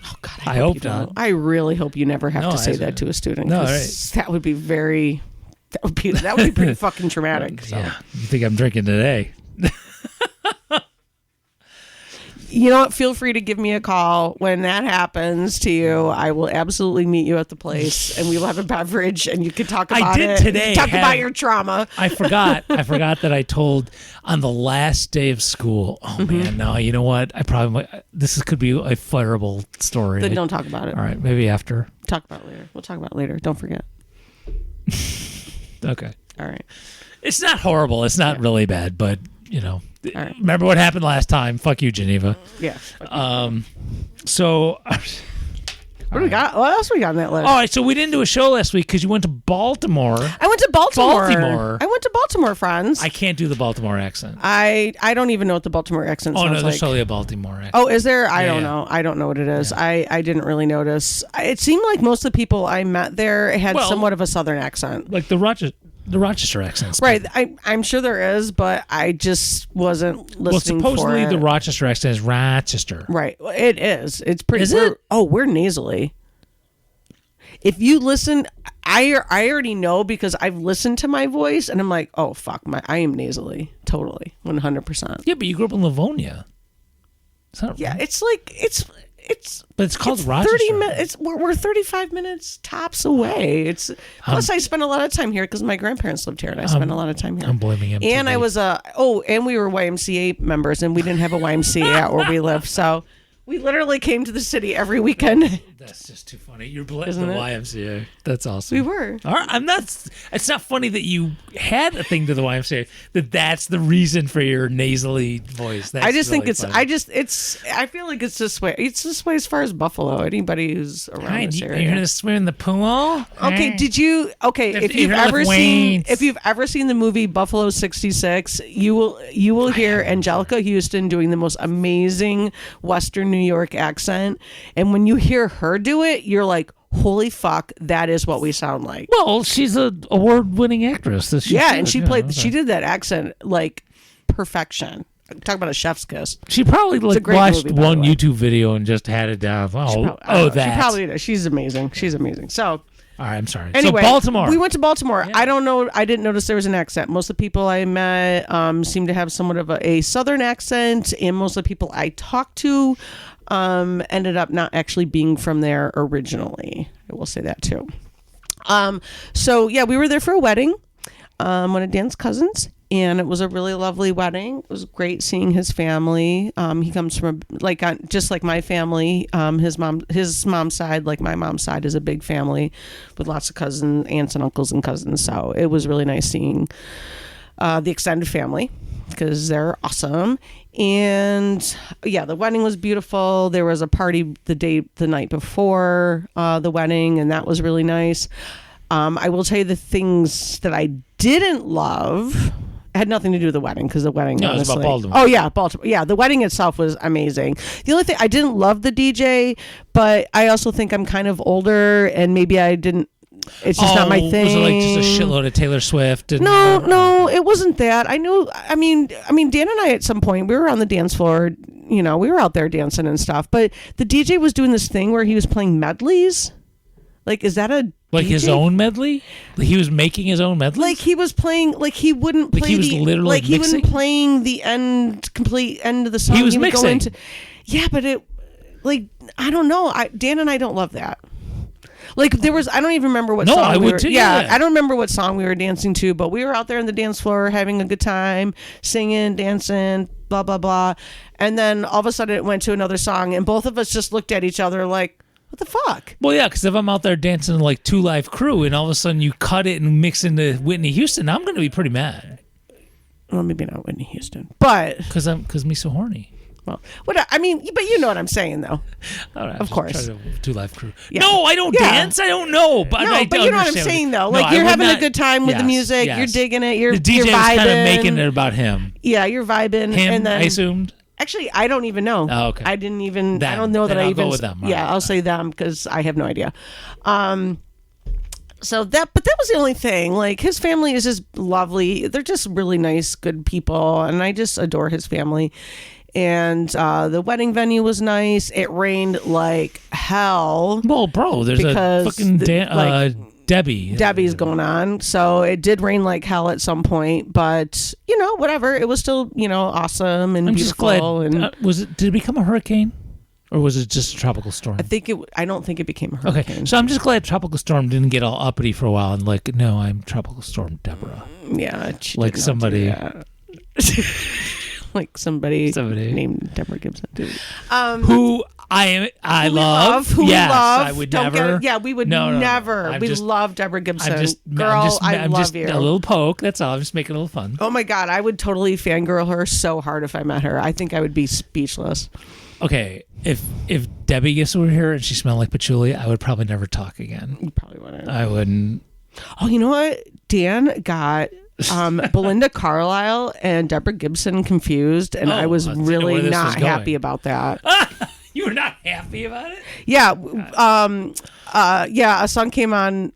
S2: Oh God.
S3: I hope
S2: you
S3: not.
S2: don't. I really hope you never have
S3: No,
S2: to say
S3: I-
S2: that to a student.
S3: No,
S2: 'Cause that would be very. That would be pretty fucking traumatic. So.
S3: Yeah. You think I'm drinking today?
S2: You know what? Feel free to give me a call when that happens to you. I will absolutely meet you at the place, and we will have a beverage, and you can talk about
S3: did
S2: it.
S3: today
S2: Talk
S3: have-
S2: about your trauma.
S3: I forgot that I told on the last day of school. Oh
S2: Mm-hmm.
S3: man, no, you know what? I probably could be a fireable story.
S2: Then don't talk about it.
S3: All right, maybe after.
S2: Talk about it later. We'll talk about it later. Don't forget.
S3: Okay.
S2: All right.
S3: It's not horrible. It's not really bad, but
S2: right.
S3: remember what happened last time? Fuck you, Geneva.
S2: Yeah.
S3: So,
S2: What do we got? What else we got on that list?
S3: all right. So we didn't do a show last week because you went to Baltimore.
S2: I went to Baltimore.
S3: Baltimore.
S2: I went to Baltimore, friends.
S3: I can't do the Baltimore accent.
S2: I don't even know what the Baltimore accent
S3: Oh
S2: sounds
S3: no,
S2: like.
S3: there's totally a Baltimore accent.
S2: Oh, is there? I
S3: Yeah,
S2: don't
S3: yeah.
S2: know. I don't know what it is. I didn't really notice. It seemed like most of the people I met there had
S3: Well-
S2: somewhat of a Southern accent.
S3: Like the Rochester accent.
S2: Right. I'm sure there is, but I just wasn't
S3: Well,
S2: listening
S3: supposedly
S2: for
S3: the
S2: it.
S3: Rochester accent is Rochester.
S2: Right. Well, it is. It's pretty.
S3: Is it?
S2: We're nasally. If you listen, I already know because I've listened to my voice and I'm like, oh fuck, I am nasally, totally, 100%.
S3: Yeah, but you grew up in Livonia. It's not,
S2: Yeah, it's like it's.
S3: but it's called
S2: It's
S3: Rochester.
S2: 30 minutes. We're 35 minutes tops away. It's plus I spent a lot of time here because my grandparents lived here, and I spent a lot of time here.
S3: I'm blaming him.
S2: And I was and we were YMCA members, and we didn't have a YMCA out where we live, so we literally came to the city every weekend.
S3: That's just too funny. You're blaming
S2: Isn't
S3: the
S2: it?
S3: YMCA. That's awesome.
S2: We were.
S3: All right, I'm not. It's not funny that you had a thing to the YMCA. That's the reason for your nasally voice. That's
S2: I just think
S3: really
S2: it's.
S3: funny.
S2: I feel like it's this way. It's this way as far as Buffalo. Anybody who's around
S3: Hi,
S2: this
S3: you're
S2: area.
S3: gonna swim in the pool?
S2: Okay,
S3: Hey.
S2: did you? Okay,
S3: If
S2: if you've
S3: you're
S2: ever
S3: with
S2: seen,
S3: Wayne's.
S2: if you've ever seen the movie Buffalo '66, you will hear Angelica Houston doing the most amazing Western New York accent, and when you hear her do it, you're like, "Holy fuck, that is what we sound like."
S3: Well, she's an award-winning actress.
S2: Yeah, and she did that accent like perfection. talk about a chef's kiss.
S3: She probably
S2: a great
S3: watched
S2: movie, by
S3: one
S2: the way.
S3: YouTube video and just had it down. That.
S2: She probably does. She's amazing. She's amazing. So,
S3: All right, I'm sorry.
S2: anyway,
S3: so Baltimore.
S2: We went to Baltimore.
S3: Yeah.
S2: I don't know. I didn't notice there was an accent. Most of the people I met seemed to have somewhat of a southern accent, and most of the people I talked to ended up not actually being from there originally. I will say that too. So yeah, we were there for a wedding. One of Dan's cousins, and it was a really lovely wedding. It was great seeing his family. He comes from just like my family. His mom's side, like my mom's side, is a big family with lots of cousins, aunts and uncles and cousins. So it was really nice seeing the extended family because they're awesome. And yeah, the wedding was beautiful. There was a party the night before the wedding, and that was really nice. I will tell you the things that I didn't love. It had nothing to do with the wedding because the wedding.
S3: No, it was about Baltimore.
S2: Oh yeah, Baltimore. Yeah, the wedding itself was amazing. The only thing I didn't love the DJ, but I also think I'm kind of older and maybe I didn't. It's just not my thing.
S3: Was it like just a shitload of Taylor Swift? And,
S2: no, it wasn't that. I knew. I mean, Dan and I at some point we were on the dance floor. You know, we were out there dancing and stuff. But the DJ was doing this thing where he was playing medleys. Like, is that a
S3: like
S2: DJ?
S3: His own medley? Like he was making his own medley?
S2: Like he was playing, like he wouldn't play
S3: he was literally
S2: like he
S3: mixing?
S2: wasn't playing the complete end of the song.
S3: He was
S2: would go
S3: mixing.
S2: Yeah, but I don't know. Dan and I don't love that. Like there was, I don't even remember what
S3: No,
S2: song
S3: I
S2: we
S3: would
S2: were.
S3: too,
S2: Yeah,
S3: yeah.
S2: I don't remember what song we were dancing to, but we were out there on the dance floor having a good time, singing, dancing, blah blah blah, and then all of a sudden it went to another song, and both of us just looked at each other like, what the fuck?
S3: Well, yeah, because if I'm out there dancing like Two Live Crew and all of a sudden you cut it and mix into Whitney Houston, I'm going to be pretty mad.
S2: Well, maybe not Whitney Houston, but
S3: Because me so horny.
S2: well, what I mean, but you know what I'm saying, though.
S3: All right,
S2: Of course.
S3: Two Live Crew.
S2: Yeah.
S3: No, I don't
S2: Yeah.
S3: dance. I don't know, but
S2: No,
S3: I
S2: but you know what I'm
S3: understand
S2: saying, though.
S3: No,
S2: Like
S3: I
S2: you're
S3: would
S2: having
S3: not-
S2: a good time with the
S3: Yes,
S2: music.
S3: yes.
S2: You're digging it. You're
S3: The DJ
S2: you're
S3: was
S2: vibing.
S3: kind of making it about him.
S2: Yeah, you're vibing.
S3: Him,
S2: and then
S3: I assumed.
S2: actually, I don't even know.
S3: Oh, okay.
S2: I didn't even. I
S3: Them.
S2: don't know that
S3: Then
S2: I
S3: I'll
S2: even.
S3: go with them. All
S2: Yeah,
S3: right.
S2: I'll say them because I have no idea. So that was the only thing. Like his family is just lovely. They're just really nice, good people, and I just adore his family. And the wedding venue was nice. It rained like hell.
S3: Well, bro, there's
S2: Because
S3: a fucking Debbie.
S2: Debbie's going on, so it did rain like hell at some point. But you know, whatever. It was still awesome and
S3: I'm just
S2: beautiful.
S3: glad.
S2: And
S3: Did it become a hurricane, or was it just a tropical storm?
S2: I don't think it became a hurricane.
S3: Okay, so I'm just glad Tropical Storm didn't get all uppity for a while and like, no, I'm Tropical Storm Deborah.
S2: Yeah, she
S3: Like
S2: did not
S3: somebody-
S2: do that. Like somebody named Deborah Gibson.
S3: Who I love.
S2: Who
S3: yes,
S2: we love.
S3: I would
S2: Don't
S3: never.
S2: Get, yeah, we would
S3: No.
S2: never. We
S3: just-
S2: love Deborah Gibson.
S3: I'm
S2: Girl, I
S3: I'm
S2: love
S3: just
S2: you.
S3: a little poke. That's all. I'm just making a little fun.
S2: Oh my God, I would totally fangirl her so hard if I met her. I think I would be speechless.
S3: Okay, if Debbie Gibson were here and she smelled like patchouli, I would probably never talk again.
S2: You probably wouldn't.
S3: I wouldn't.
S2: Oh, you know what? Dan got Belinda Carlisle and Deborah Gibson confused, and I was
S3: I didn't know
S2: really
S3: where this
S2: not
S3: was going.
S2: happy about that.
S3: You were not happy about it?
S2: Yeah. A song came on.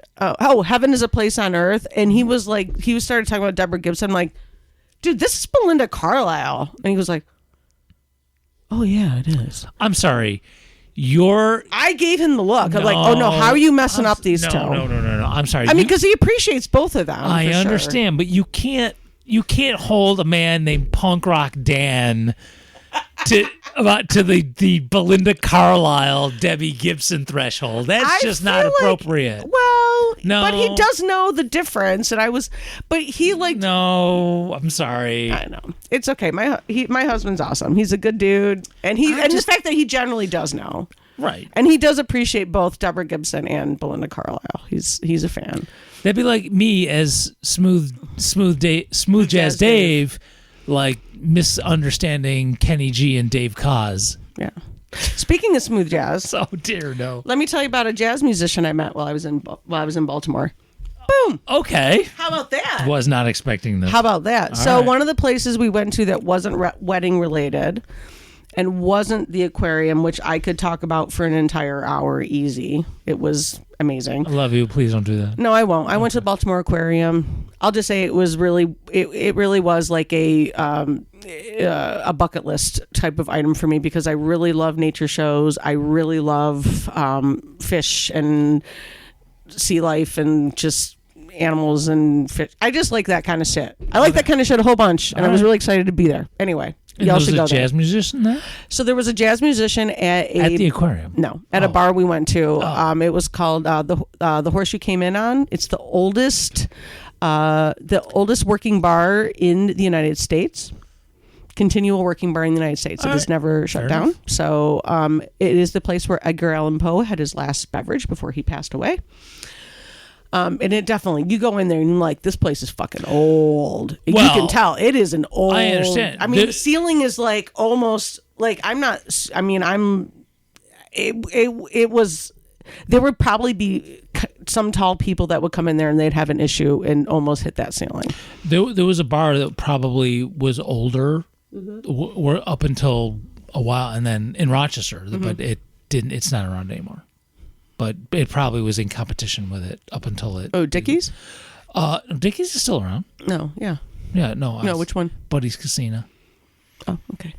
S2: Heaven is a Place on Earth. And he started talking about Deborah Gibson. I'm like, dude, this is Belinda Carlisle. And he was like, oh, yeah, it is.
S3: I'm sorry.
S2: I gave him the look. I'm like, oh, no, how are you messing up these two?
S3: No. I'm sorry.
S2: I mean, because he appreciates both of them.
S3: I
S2: for sure.
S3: understand, but you can't hold a man named Punk Rock Dan to the Belinda Carlisle, Debbie Gibson threshold. That's just not
S2: feel like-
S3: appropriate.
S2: Well,
S3: No.
S2: but he does know the difference. But he like,
S3: No, I'm sorry.
S2: I know. It's okay. My husband's awesome. He's a good dude. And the fact that he generally does know.
S3: Right.
S2: And he does appreciate both Deborah Gibson and Belinda Carlisle. He's a fan.
S3: That'd be like me as smooth jazz Dave, like misunderstanding Kenny G and Dave Koz.
S2: Yeah. Speaking of smooth jazz,
S3: Oh dear, no.
S2: let me tell you about a jazz musician I met while I was in Baltimore. Boom.
S3: Okay.
S2: How about that?
S3: Was not expecting this.
S2: How about that?
S3: All
S2: So
S3: right.
S2: one of the places we went to that wasn't wedding related and wasn't the aquarium, which I could talk about for an entire hour easy. It was amazing.
S3: I love you. Please don't do that.
S2: No, I won't. I went to the Baltimore Aquarium. I'll just say it was really, it really was like a a bucket list type of item for me because I really love nature shows. I really love fish and sea life and just animals and fish. I just like that kind of shit. I like that kind of shit a whole bunch, and I was really excited to be there. Anyway, y'all should go there.
S3: Was a jazz musician there?
S2: So there was a jazz musician at
S3: the aquarium.
S2: No, at a bar we went to. It was called the Horse You Came In On. It's the oldest working bar in the United States. Continual working bar in the United States. It has never shut down. Enough. So it is the place where Edgar Allan Poe had his last beverage before he passed away. And it definitely, you go in there and you're like, this place is fucking old. Well, you can tell it is an old.
S3: I understand.
S2: I mean, the ceiling is like almost like it was. There would probably be some tall people that would come in there and they'd have an issue and almost hit that ceiling.
S3: There was a bar that probably was older, were up until a while, and then in Rochester, but it didn't. It's not around anymore. But it probably was in competition with it up until it.
S2: Oh, Dickies?
S3: Dickies is still around.
S2: No, yeah.
S3: Yeah, no.
S2: No, which one?
S3: Buddy's Casino.
S2: Oh, okay.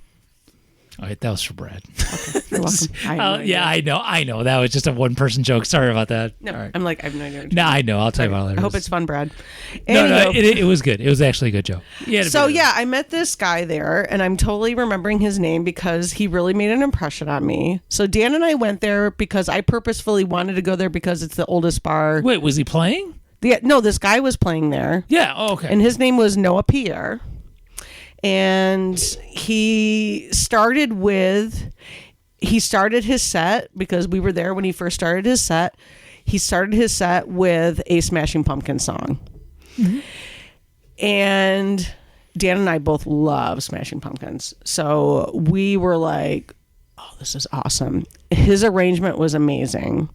S3: All right, that was for Brad.
S2: Okay, you're welcome.
S3: I know. That was just a one-person joke. Sorry about that.
S2: No,
S3: right.
S2: I'm like, I have no idea.
S3: No, I know. I'll tell you about it later.
S2: I hope it's fun, Brad.
S3: No, it was good. It was actually a good joke.
S2: I met this guy there, and I'm totally remembering his name because he really made an impression on me. So Dan and I went there because I purposefully wanted to go there because it's the oldest bar.
S3: Wait, was he playing?
S2: No, this guy was playing there.
S3: Yeah, okay.
S2: And his name was Noah Pierre. And he started his set because we were there when he first started his set. He started his set with a Smashing Pumpkins song. Mm-hmm. And Dan and I both love Smashing Pumpkins. So we were like, oh, this is awesome. His arrangement was amazing.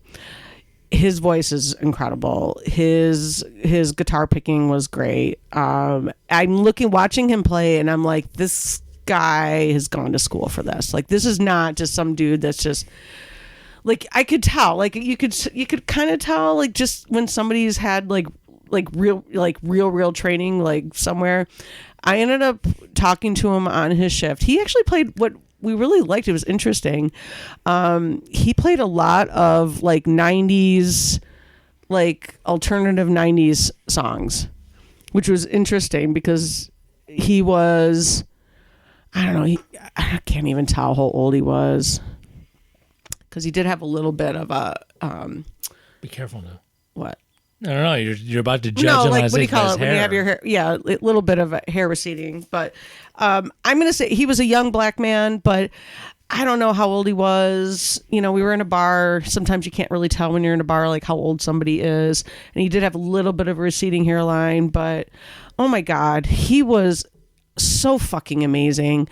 S2: His voice is incredible. His guitar picking was great. I'm watching him play, and I'm like, this guy has gone to school for this. Like, this is not just some dude that's just like, I could tell. Like, you could kind of tell, like, just when somebody's had like real training, like somewhere. I ended up talking to him on his shift. He actually played what we really liked. It was interesting. He played a lot of like 90s, like alternative 90s songs, which was interesting because he was, I don't know, I can't even tell how old he was because he did have a little bit of a.
S3: Be careful now.
S2: What?
S3: I don't know. You're about to judge
S2: him.
S3: No,
S2: like,
S3: what
S2: do you call it when you have your hair? Yeah, a little bit of hair receding. But I'm going to say he was a young black man, but I don't know how old he was. You know, we were in a bar. Sometimes you can't really tell when you're in a bar, like how old somebody is. And he did have a little bit of a receding hairline, but oh my God, he was so fucking amazing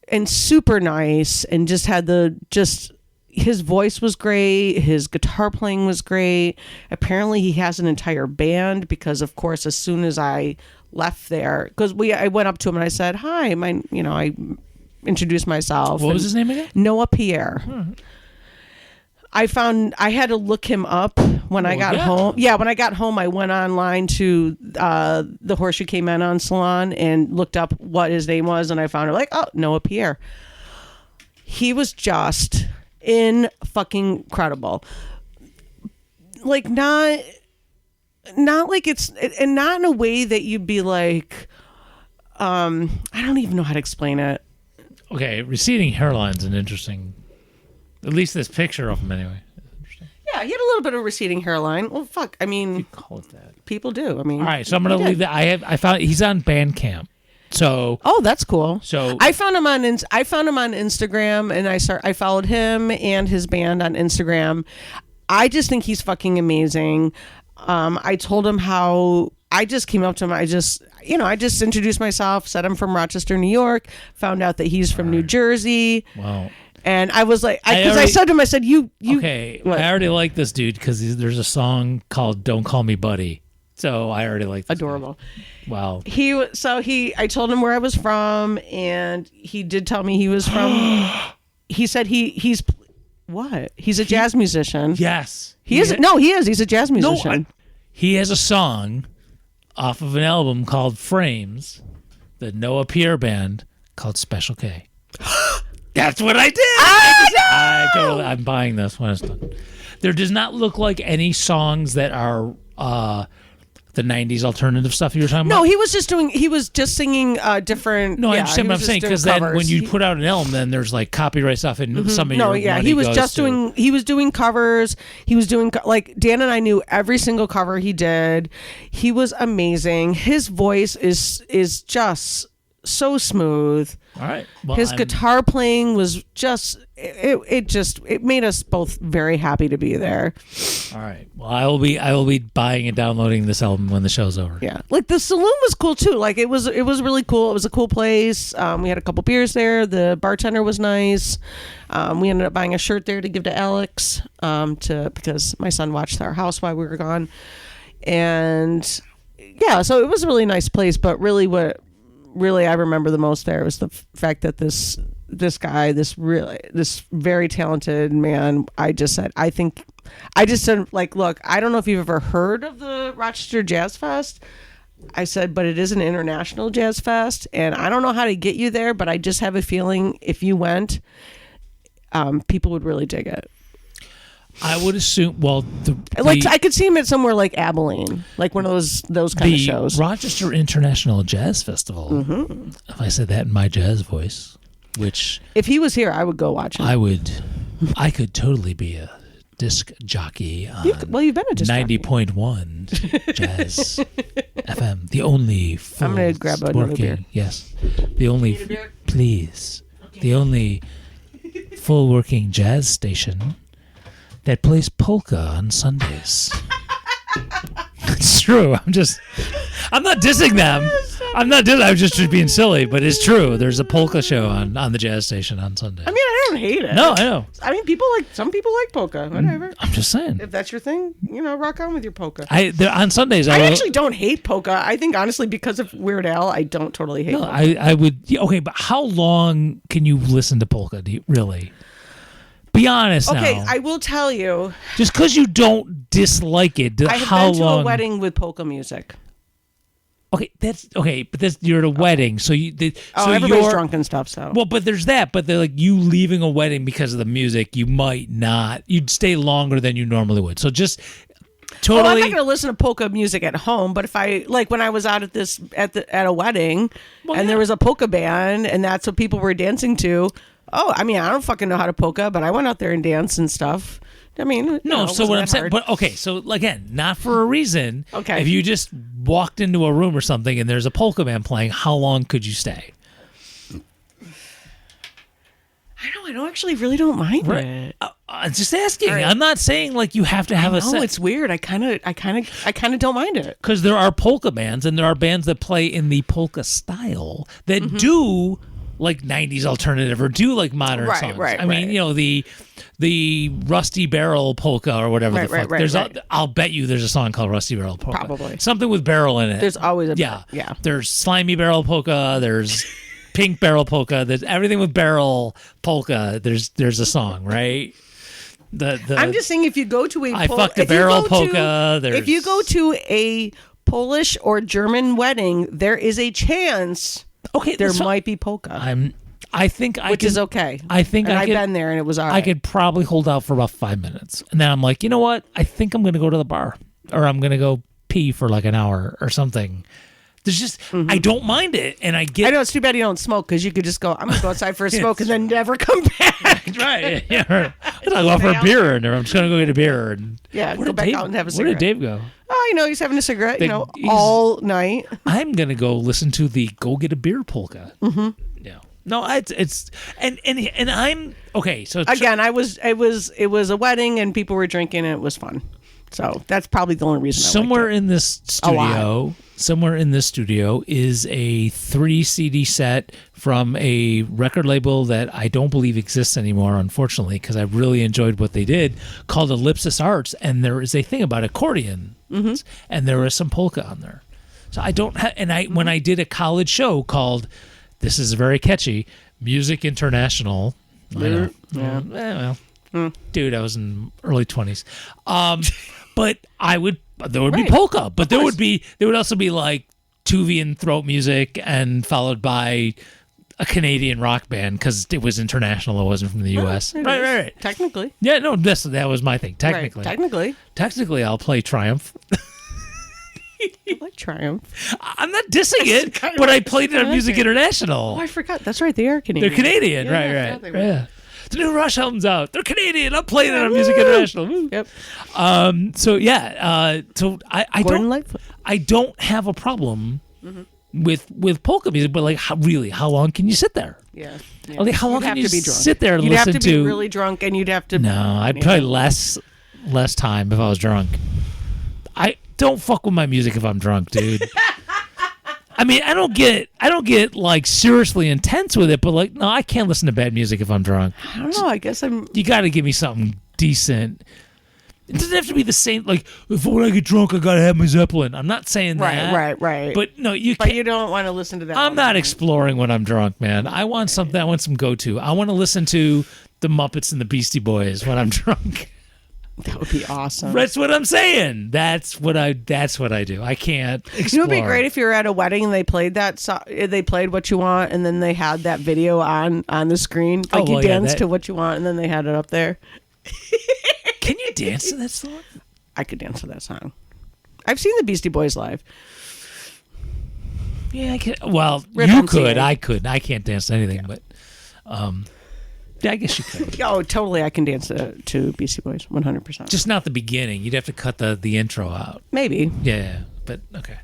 S2: and super nice and just had his voice was great. His guitar playing was great. Apparently he has an entire band because, of course, as soon as I left there, because I went up to him and I said, hi, I introduced myself.
S3: What was his name again?
S2: Noah Pierre. I had to look him up when I got home. Yeah, when I got home, I went online to the Horse You Came In On salon and looked up what his name was, and I found it like, oh, Noah Pierre. He was just in fucking incredible. Like not like it's, and not in a way that you'd be like, I don't even know how to explain it.
S3: Okay, receding hairline's an interesting, at least this picture of him anyway.
S2: Yeah, he had a little bit of receding hairline. Well, fuck, I mean,
S3: you call it that.
S2: People do. I mean,
S3: all right, so I'm gonna leave that. I found he's on Bandcamp. So
S2: that's cool.
S3: So
S2: I found him on Instagram, and I followed him and his band on Instagram. I just think he's fucking amazing. I told him how I just came up to him. I just introduced myself, said I'm from Rochester, New York. Found out that he's from New Jersey.
S3: Wow.
S2: And I was like, I said to him, I said, you.
S3: Okay, what? I already like this dude because there's a song called "Don't Call Me Buddy." So I already like this
S2: adorable.
S3: Guy. Wow.
S2: I told him where I was from, and he did tell me he was from. He said he's what? He's a jazz musician.
S3: Yes.
S2: He is. No, he is. He's a jazz musician.
S3: He has a song off of an album called Frames, the Noah Pierre band, called Special K. That's what I did. I'm buying this when it's done. There does not look like any songs that are the 90s alternative stuff you were talking about.
S2: No, he was just singing different.
S3: No, I
S2: yeah,
S3: understand what I'm saying, because then
S2: covers.
S3: when you put out an album, then there's like copyright stuff and some of your money
S2: he was
S3: goes
S2: just
S3: to-
S2: doing. He was doing covers. He was doing like Dan and I knew every single cover he did. He was amazing. His voice is just so smooth.
S3: All right. Well,
S2: His guitar playing was just it made us both very happy to be there.
S3: All right. Well, I will be buying and downloading this album when the show's over.
S2: Yeah, like the saloon was cool too. Like it was really cool. It was a cool place. We had a couple beers there. The bartender was nice. We ended up buying a shirt there to give to Alex because my son watched our house while we were gone, and yeah, so it was a really nice place. But really, what I remember the most there was the fact that this guy, this very talented man, I just said, like, look, I don't know if you've ever heard of the Rochester Jazz Fest. I said, but it is an international jazz fest, and I don't know how to get you there, but I just have a feeling if you went, people would really dig it.
S3: I would assume. Well,
S2: I could see him at somewhere like Abilene, like one of those kind of shows.
S3: Rochester International Jazz Festival.
S2: Mm-hmm.
S3: If I said that in my jazz voice, which
S2: if he was here, I would go watch him.
S3: I could totally be a disc jockey on
S2: you've been a disc jockey.
S3: 90.1 Jazz FM, the only full
S2: I'm gonna grab another
S3: working.
S2: beer.
S3: Yes, the only please, the only full working jazz station that plays polka on Sundays. It's true. I'm not dissing them. I'm just being silly, but it's true. There's a polka show on the jazz station on Sunday.
S2: I mean, I don't hate it.
S3: No, I know.
S2: I mean, some people like polka. Whatever.
S3: I'm just saying.
S2: If that's your thing, rock on with your polka.
S3: On Sundays,
S2: I actually don't hate polka. I think honestly, because of Weird Al, I don't totally hate.
S3: No,
S2: polka.
S3: I would. Okay, but how long can you listen to polka? Do you really? Be honest now.
S2: Okay, I will tell you.
S3: Just because you don't dislike it,
S2: I have
S3: how
S2: been to
S3: long?
S2: a wedding with polka music.
S3: Okay, that's okay, but you're at a wedding, so
S2: everybody's drunk and stuff. So
S3: well, but there's that. But they're like you leaving a wedding because of the music. You might not. You'd stay longer than you normally would. So just totally.
S2: Well, I'm not going to listen to polka music at home, but if I like when I was out at a wedding, there was a polka band, and that's what people were dancing to. Oh, I mean, I don't fucking know how to polka, but I went out there and danced and stuff. I mean,
S3: no. So what I'm saying,
S2: hard.
S3: but okay. So again, not for a reason.
S2: Okay.
S3: If you just walked into a room or something and there's a polka band playing, how long could you stay?
S2: I don't actually really don't mind it.
S3: Just asking.
S2: Right.
S3: I'm not saying like you have to have a
S2: No,
S3: set.
S2: it's weird. I kind of don't mind it.
S3: Because there are polka bands and there are bands that play in the polka style that do like 90s alternative or do like modern songs. I mean, the Rusty Barrel polka or whatever the fuck. I'll bet you there's a song called Rusty Barrel polka.
S2: Probably.
S3: Something with barrel in it.
S2: There's always a
S3: yeah.
S2: Yeah.
S3: There's Slimy Barrel polka, there's Pink Barrel polka, there's everything with barrel polka. There's a song, right?
S2: I'm just saying if you go to
S3: I fucked a barrel polka.
S2: If you go to a Polish or German wedding, there is a chance there might be polka. Which is okay.
S3: I've
S2: been there and it was all right.
S3: I could probably hold out for about 5 minutes. And then I'm like, you know what? I think I'm going to go to the bar or I'm going to go pee for like an hour or something. There's just, I don't mind it. And I
S2: know it's too bad you don't smoke because you could just go, I'm going to go outside for a smoke and then never come back.
S3: Right. Yeah. I'll go out for a beer and I'm just going to go get a beer. And
S2: go back out and have a cigarette.
S3: Where did Dave go?
S2: Oh, he's having a cigarette, all night.
S3: I'm going to go listen to the Go Get a Beer polka. Mm-hmm. Yeah. No, it's and I'm okay. So
S2: again, it was a wedding and people were drinking and it was fun. So that's probably the only reason.
S3: Somewhere in this studio is a 3 CD set from a record label that I don't believe exists anymore, unfortunately, because I really enjoyed what they did, called Ellipsis Arts, and there is a thing about accordion, and there is some polka on there. So I don't have, and when I did a college show called, this is very catchy, Music International. I know. Yeah. Dude, I was in early 20s. But there would be polka, but there would also be like Tuvian throat music and followed by a Canadian rock band because it was international. It wasn't from the U.S.
S2: It
S3: Right,
S2: is.
S3: right, right.
S2: Technically.
S3: Yeah, no, that was my thing. Technically,
S2: Right.
S3: technically, I'll play Triumph.
S2: I like Triumph.
S3: I'm not dissing it, but I played it on Music International.
S2: Oh, I forgot. That's right. They are Canadian.
S3: They're Canadian,
S2: Yeah, I
S3: right,
S2: forgot they
S3: right.
S2: were.
S3: Yeah. The new Rush album's out. They're Canadian. I'm playing it on Music International. Woo.
S2: Yep.
S3: So yeah. So I
S2: Gordon
S3: don't.
S2: Lightfoot.
S3: I don't have a problem with polka music, but like, how long can you sit there?
S2: Yeah.
S3: Okay, how long
S2: You'd
S3: can
S2: have
S3: you
S2: to be drunk.
S3: sit there and
S2: You'd
S3: listen
S2: have to be really drunk, and you'd have to.
S3: No, I'd probably less time if I was drunk. I don't fuck with my music if I'm drunk, dude. I mean, I don't get like seriously intense with it, but like, no, I can't listen to bad music if I'm drunk.
S2: I don't know. I guess I'm.
S3: You got to give me something decent. It doesn't have to be the same. Like, if when I get drunk, I gotta have my Zeppelin. I'm not saying that.
S2: Right.
S3: But no, you
S2: But
S3: can't.
S2: you don't want to listen to that.
S3: I'm
S2: all the
S3: not
S2: time.
S3: exploring when I'm drunk, man. I want something. I want some go-to. I want to listen to the Muppets and the Beastie Boys when I'm drunk.
S2: That would be awesome.
S3: That's what I'm saying. That's what I do. I can't explore.
S2: You know, it'd be great if you were at a wedding and they played they played What You Want, and then they had that video on the screen. Like you danced to What You Want, and then they had it up there.
S3: Can you dance to that song?
S2: I could dance to that song. I've seen the Beastie Boys live.
S3: Yeah, I can. Well,
S2: Rip
S3: you
S2: MCA.
S3: could. I could. I can't dance to anything, but yeah, I guess you could.
S2: Oh, totally. I can dance to Beastie Boys, 100%.
S3: Just not the beginning. You'd have to cut the intro out.
S2: Maybe.
S3: Yeah, but okay.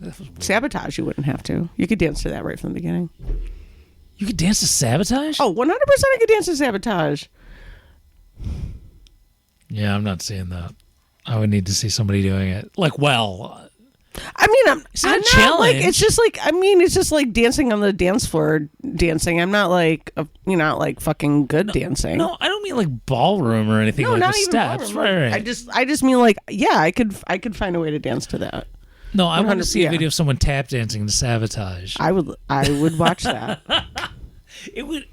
S3: That was weird.
S2: Sabotage, you wouldn't have to. You could dance to that right from the beginning.
S3: You could dance to Sabotage?
S2: Oh, 100% I could dance to Sabotage.
S3: Yeah, I'm not seeing that. I would need to see somebody doing it. Like, well,
S2: I mean, I'm
S3: not
S2: not
S3: a challenge.
S2: like, it's just like, I mean, it's just like dancing on the dance floor dancing. I'm not like, not like fucking good dancing.
S3: no, I don't mean like ballroom or anything
S2: No,
S3: like
S2: not
S3: the
S2: even
S3: steps.
S2: ballroom.
S3: Right.
S2: I just mean like, yeah, I could find a way to dance to that.
S3: No, I want to
S2: 100%,
S3: see a
S2: yeah.
S3: video of someone tap dancing to Sabotage.
S2: I would watch that.
S3: It would.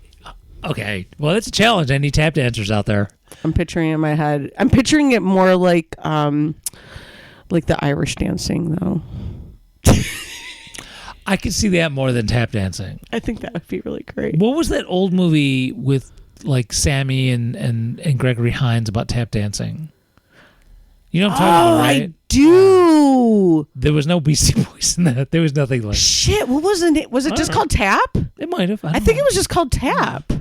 S3: Okay, well, it's a challenge. Any tap dancers out there?
S2: I'm picturing it in my head. I'm picturing it more like the Irish dancing though.
S3: I could see that more than tap dancing.
S2: I think that would be really great.
S3: What was that old movie with like Sammy and Gregory Hines about tap dancing? You know what I'm talking about, right?
S2: I do.
S3: There was no Beastie Boys in that. There was nothing like.
S2: Shit, what was it? Was it just called Tap?
S3: It might have.
S2: I think it was just called Tap.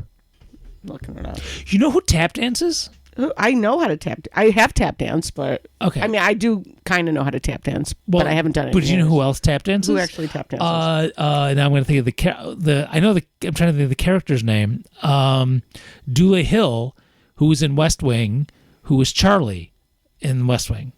S2: Looking it up.
S3: You know who tap dances?
S2: I know how to tap. I have tap dance, but
S3: Okay.
S2: I mean, I do kind of know how to tap dance,
S3: Well,
S2: but I haven't done it.
S3: But
S2: in
S3: you know
S2: years.
S3: who else tap dances?
S2: Who actually tap dances?
S3: Now I'm going to think of the. I know I'm trying to think of the character's name. Dule Hill, who was in West Wing, who was Charlie in West Wing.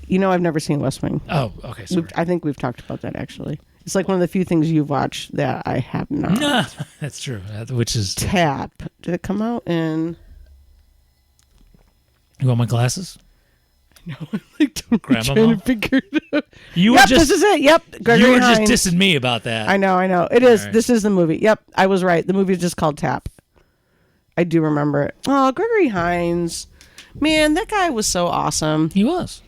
S2: You know, I've never seen West Wing.
S3: Oh, okay. Sorry.
S2: I think we've talked about that actually. It's like one of the few things you've watched that I have not.
S3: Nah, that's true. Which is.
S2: Tap. Did it come out in?
S3: You want my glasses?
S2: No, I'm like
S3: Grandma
S2: trying
S3: Mom?
S2: to figure it out.
S3: You were
S2: Yep,
S3: just.
S2: this is it. Yep, Gregory
S3: You were
S2: Hines.
S3: just dissing me about that.
S2: I know. It is.
S3: All right.
S2: This is the movie. Yep, I was right. The movie is just called Tap. I do remember it. Oh, Gregory Hines. Man, that guy was so awesome.
S3: He was.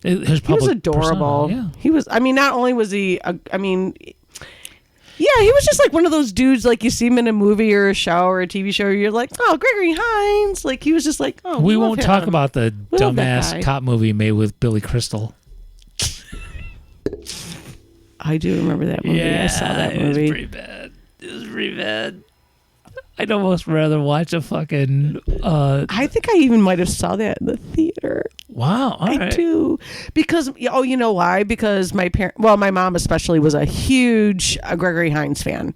S3: His
S2: He was
S3: public
S2: adorable.
S3: persona, yeah.
S2: He was. I mean, not only was he. I mean, yeah, he was just like one of those dudes. Like you see him in a movie or a show or a TV show. You're like, oh, Gregory Hines. Like he was just like, oh.
S3: We
S2: love
S3: won't talk
S2: him.
S3: about the
S2: We love that
S3: dumbass
S2: guy.
S3: cop movie made with Billy Crystal.
S2: I do remember that movie. I saw that
S3: it was
S2: movie.
S3: pretty bad. It was pretty bad. I'd almost rather watch a fucking.
S2: I think I even might have saw that in the theater.
S3: Wow. All
S2: I
S3: right.
S2: do, because you know why? Because my my mom especially was a huge Gregory Hines fan.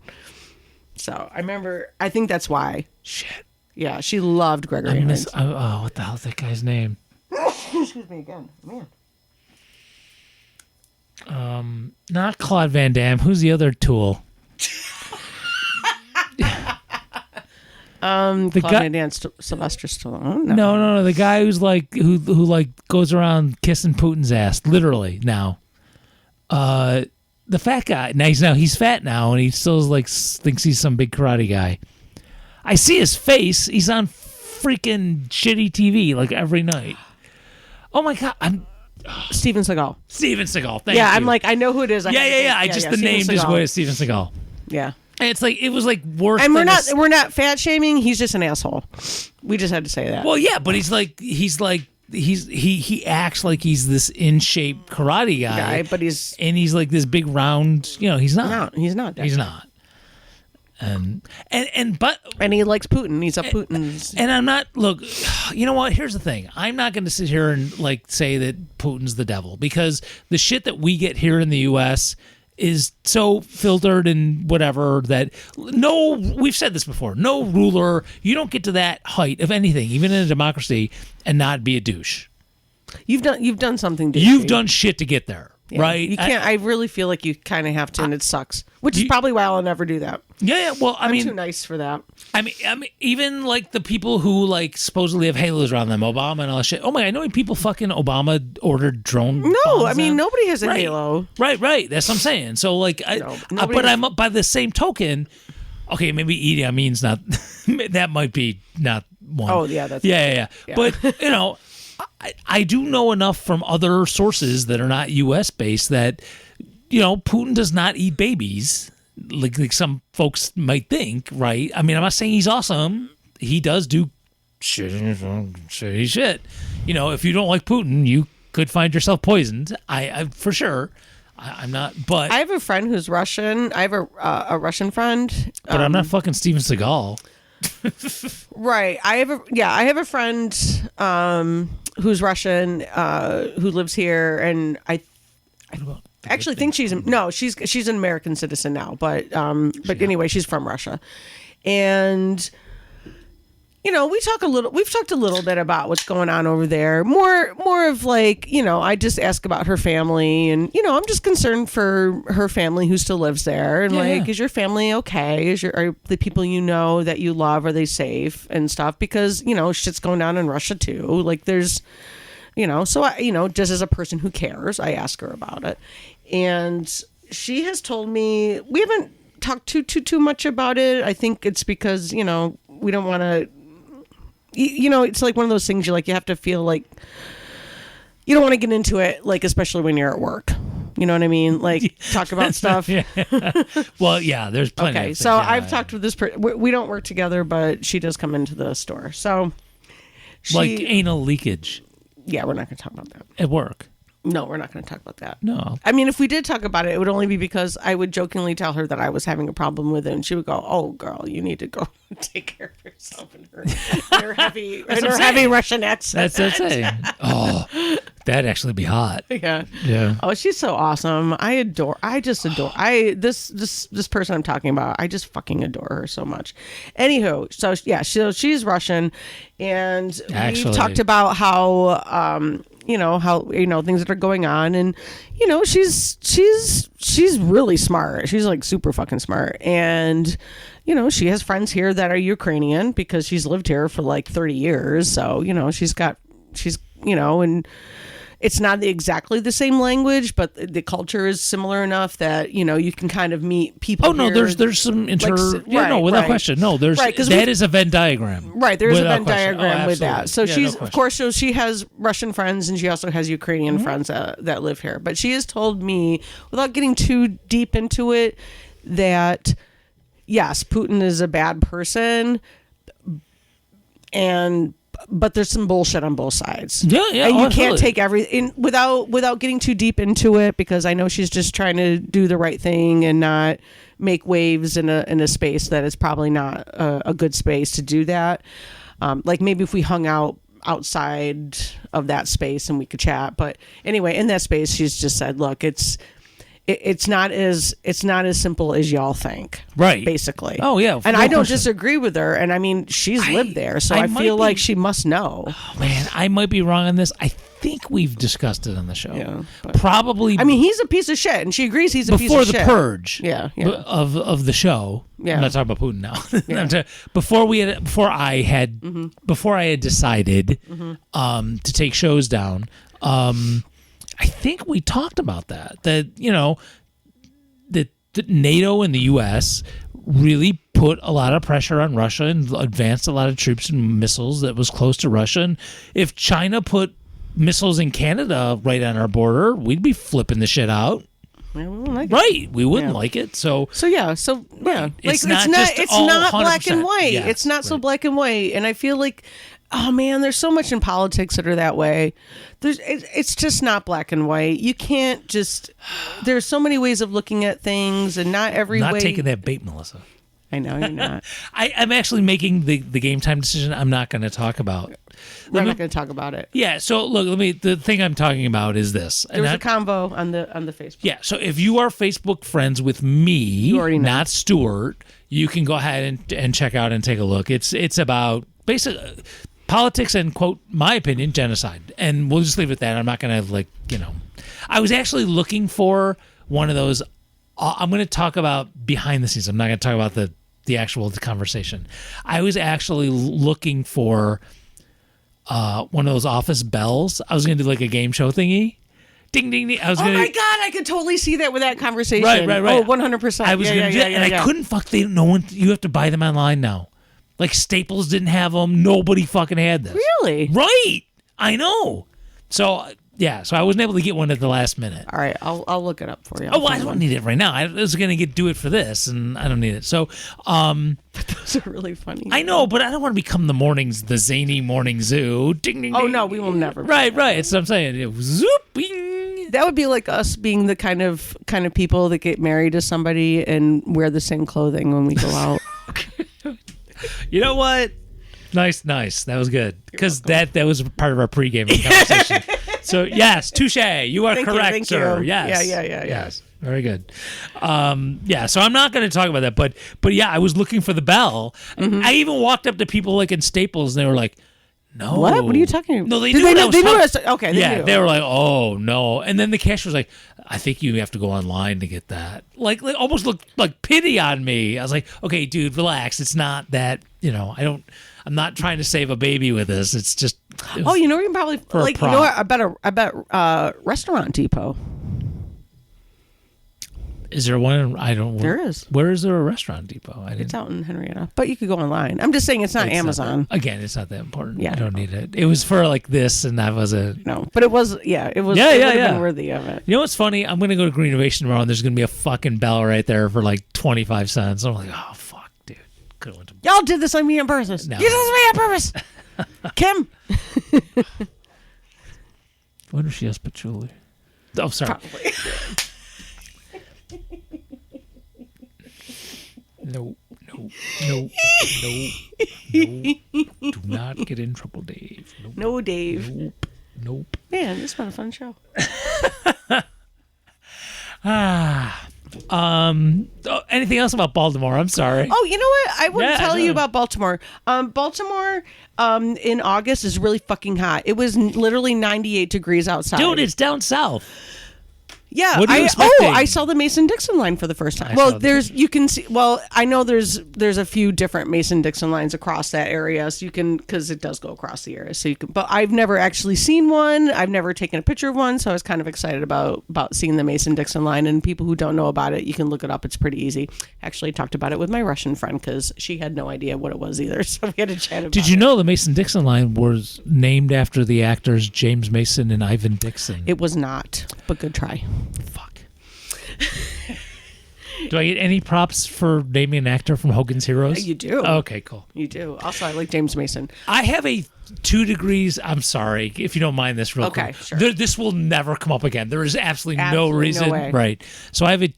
S2: So I remember. I think that's why.
S3: Shit.
S2: Yeah, she loved Gregory Hines.
S3: What the hell's that guy's name?
S2: Excuse me again, man.
S3: Not Claude Van Damme. Who's the other tool?
S2: Claude
S3: guy-
S2: Van Damme, Sylvester Stallone.
S3: No. The guy who's like who like goes around kissing Putin's ass, literally now. The fat guy. Now he's fat now, and he still like thinks he's some big karate guy. I see his face. He's on freaking shitty TV like every night. Oh my god!
S2: Steven Seagal.
S3: Steven Seagal. Thank you.
S2: I'm like, I know who it is.
S3: Yeah. I just the name just was Steven Seagal.
S2: Yeah.
S3: And it's like it was like worse.
S2: And
S3: than
S2: we're not fat shaming. He's just an asshole. We just had to say that.
S3: Well, yeah, but he acts like he's this in shape karate guy,
S2: but he's
S3: like this big round. You know, he's not.
S2: No, he's not.
S3: He's not. And
S2: he likes Putin. He's a Putin's.
S3: And I'm not. Look, you know what? Here's the thing. I'm not going to sit here and like say that Putin's the devil, because the shit that we get here in the U.S. is so filtered and whatever that we've said this before. No ruler, you don't get to that height of anything, even in a democracy, and not be a douche.
S2: You've done something. Douchey.
S3: You've done shit to get there.
S2: Yeah.
S3: Right?
S2: You can't. I really feel like you kind of have to, and it sucks. Which is probably why I'll never do that.
S3: Yeah. Well, I'm
S2: too nice for that.
S3: I mean, even like the people who like supposedly have halos around them, Obama and all that shit. Oh my! I know people fucking Obama ordered drone.
S2: No, I mean nobody has a halo.
S3: Right. That's what I'm saying. So like, but I'm by the same token. Okay, maybe Idi Amin's not. That might be not one.
S2: Oh yeah, that's
S3: yeah. But you know. I do know enough from other sources that are not U.S. based that, you know, Putin does not eat babies like some folks might think, right? I mean, I'm not saying he's awesome. He does do shitty shit. You know, if you don't like Putin, you could find yourself poisoned. I for sure. I'm not, but
S2: I have a friend who's Russian. I have a Russian friend.
S3: But I'm not fucking Steven Seagal.
S2: Right. I have a friend who's Russian who lives here, and I actually think she's an American citizen now, but anyway, she's from Russia. And you know, we've talked a little bit about what's going on over there. More of like, you know, I just ask about her family, and you know, I'm just concerned for her family who still lives there, and is your family okay? Are the people you know that you love, are they safe and stuff? Because, you know, shit's going on in Russia too. Like there's, you know, so I, you know, just as a person who cares, I ask her about it, and she has told me, we haven't talked too much about it. I think it's because, you know, we don't want to. You know, it's like one of those things you have to feel like you don't want to get into it, like, especially when you're at work. You know what I mean? Like, talk about stuff.
S3: Well, yeah, there's plenty of things.
S2: So I've talked with this we don't work together, but she does come into the store. So
S3: like anal leakage.
S2: Yeah, we're not going to talk about that.
S3: At work.
S2: No, we're not going to talk about that.
S3: No.
S2: I mean, if we did talk about it, it would only be because I would jokingly tell her that I was having a problem with it, and she would go, "Oh, girl, you need to go take care of yourself and her heavy Russian accent."
S3: That's saying. Oh, that'd actually be hot.
S2: Yeah. Oh, she's so awesome. I just adore. This person I'm talking about, I just fucking adore her so much. Anywho, so yeah, she's Russian, and we talked about how you know, how, you know, things that are going on, and you know, she's really smart. She's like super fucking smart, and you know, she has friends here that are Ukrainian because she's lived here for like 30 years. So, you know, she's you know, and it's not exactly the same language, but the culture is similar enough that, you know, you can kind of meet people.
S3: Oh no,
S2: here.
S3: there's some without question. No, there's that is a Venn diagram.
S2: Right, there's a Venn diagram with that. So
S3: she's
S2: of course, so she has Russian friends, and she also has Ukrainian friends that live here. But she has told me, without getting too deep into it, that yes, Putin is a bad person, but there's some bullshit on both sides.
S3: Yeah.
S2: And you can't take everything without getting too deep into it, because I know she's just trying to do the right thing and not make waves in a space that is probably not a good space to do that. Like maybe if we hung out outside of that space and we could chat. But anyway, in that space, she's just said, look, it's not as simple as y'all think.
S3: Right.
S2: Basically.
S3: Oh yeah.
S2: And I don't disagree with her. And I mean, she's lived there, so I feel like she must know.
S3: Oh man, I might be wrong on this. I think we've discussed it on the show.
S2: Yeah.
S3: Probably.
S2: I mean, he's a piece of shit, and she agrees he's a piece of shit.
S3: Before the purge.
S2: Yeah.
S3: Of the show. Yeah. I'm not talking about Putin now. Yeah. Before I had decided to take shows down. I think we talked about that you know, that NATO and the U.S. really put a lot of pressure on Russia and advanced a lot of troops and missiles that was close to Russia. And if China put missiles in Canada right on our border, we'd be flipping the shit out.
S2: Yeah, we wouldn't like it.
S3: Right, we wouldn't like it. So
S2: yeah.
S3: Right.
S2: Like
S3: It's not just
S2: it's
S3: all
S2: not black
S3: 100%.
S2: and white.
S3: Yes,
S2: It's not so
S3: right.
S2: black and white. And I feel like, oh man, there's so much in politics that are that way. It's just not black and white. You can't just. There's so many ways of looking at things, and not every
S3: not
S2: way.
S3: taking that bait, Melissa.
S2: I know you're not.
S3: I'm actually making the game time decision I'm not going to talk about.
S2: We're not going to talk about it.
S3: Yeah, so look, the thing I'm talking about is this.
S2: There was a convo on the Facebook.
S3: Yeah, so if you are Facebook friends with me,
S2: already know.
S3: not Stuart, you can go ahead and check out and take a look. It's about basic politics and, quote, my opinion, genocide. And we'll just leave it at that. I'm not going to, I was actually looking for one of those. I'm going to talk about behind the scenes. I'm not going to talk about the actual conversation. I was actually looking for one of those office bells. I was going to do like a game show thingy. Ding, ding, ding.
S2: Oh my God, I could totally see that with that conversation.
S3: Right.
S2: Oh, 100%.
S3: I was going to do that, and I couldn't no one, you have to buy them online now. Like Staples didn't have them. Nobody fucking had this.
S2: Really?
S3: Right. I know. So, yeah, so I wasn't able to get one at the last minute.
S2: All right, I'll look it up for you.
S3: Oh, well, I don't need it right now. I was going to do it for this, and I don't need it. So,
S2: Those are really funny.
S3: I know, but I don't want to become the zany morning zoo. Ding, ding,
S2: Oh
S3: ding.
S2: no, we will never.
S3: Right. That's what I'm saying. Zoop, bing.
S2: That would be like us being the kind of people that get married to somebody and wear the same clothing when we go out.
S3: You know what? Nice. That was good. Because that was part of our pregame conversation. So, yes, touche. You are correct,
S2: thank
S3: sir.
S2: you.
S3: Yes.
S2: Yeah.
S3: Yes. Very good. So I'm not going to talk about that. But yeah, I was looking for the bell.
S2: Mm-hmm.
S3: I even walked up to people like in Staples, and they were like, no.
S2: What are you talking about?
S3: No, they
S2: Did
S3: knew
S2: they
S3: what
S2: know-
S3: I was
S2: they knew
S3: talking-
S2: what I was- okay, they knew.
S3: They were like, oh, no. And then the cashier was like, I think you have to go online to get that. Like almost looked like pity on me. I was like, okay, dude, relax. It's not that, I'm not trying to save a baby with this. It's just.
S2: Oh, you know, we can probably
S3: For a
S2: like
S3: prop.
S2: you know what? I bet Restaurant Depot.
S3: Is there one? I don't.
S2: There is.
S3: Where is there a restaurant depot?
S2: It's out in Henrietta, but you could go online. I'm just saying it's not Amazon.
S3: Again, it's not that important.
S2: Yeah.
S3: I don't need it. It was for like this, and that was a.
S2: No, but it was. Yeah, it was.
S3: Yeah,
S2: it
S3: yeah,
S2: would have
S3: yeah.
S2: been worthy of it.
S3: You know what's funny? I'm gonna go to Green Innovation tomorrow, and there's gonna be a fucking bell right there for like 25 cents. I'm like, oh fuck, dude, could have went to.
S2: Y'all did this on me on purpose.
S3: No.
S2: You did this on me on purpose. Kim.
S3: When was she asked Patchouli? Oh, sorry.
S2: Probably.
S3: No. Do not get in trouble, Dave.
S2: No, Dave.
S3: Nope.
S2: Man, this has been a fun show.
S3: Anything else about Baltimore? I'm sorry.
S2: Oh, you know what? I want
S3: Yeah,
S2: to tell
S3: no.
S2: you about Baltimore. Baltimore in August is really fucking hot. It was literally 98 degrees outside.
S3: Dude, it's down south.
S2: Yeah,
S3: What are you expecting?
S2: I saw the Mason-Dixon line for the first time.
S3: I
S2: Well,
S3: saw
S2: you can see. Well, I know there's a few different Mason-Dixon lines across that area, so you can because it does go across the area. So you can, but I've never actually seen one. I've never taken a picture of one, so I was kind of excited about seeing the Mason-Dixon line. And people who don't know about it, you can look it up. It's pretty easy. Actually, talked about it with my Russian friend because she had no idea what it was either. So we had to chat about it.
S3: Did you know the Mason-Dixon line was named after the actors James Mason and Ivan Dixon?
S2: It was not, but good try.
S3: Fuck. Do I get any props for naming an actor from Hogan's Heroes?
S2: You do.
S3: Okay, cool.
S2: You do. Also, I like James Mason.
S3: I have a 2 degrees. I'm sorry if you don't mind this real
S2: Okay,
S3: quick.
S2: sure.
S3: This will never come up again. There is absolutely no
S2: Absolutely no
S3: reason.
S2: way.
S3: Right. So I have a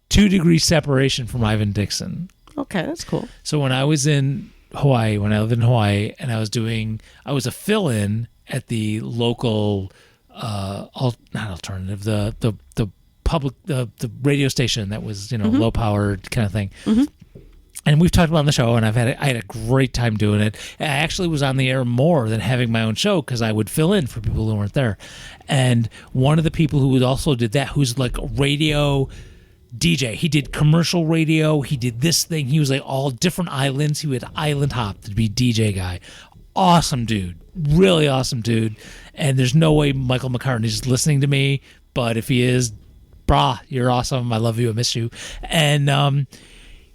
S3: 2-degree separation from Ivan Dixon.
S2: Okay, that's cool.
S3: So when I was in Hawaii, when I lived in Hawaii, and I was a fill-in at the local, not alternative, the public, the radio station that was, low powered kind of thing. Mm-hmm. And we've talked about it on the show, and I had a great time doing it. I actually was on the air more than having my own show because I would fill in for people who weren't there. And one of the people who also did that, who's like a radio DJ, he did commercial radio, he did this thing, he was like all different islands, he would island hop to be DJ guy. Awesome dude, really awesome dude. And there's no way Michael McCartney's listening to me, but if he is, brah, you're awesome, I love you, I miss you. And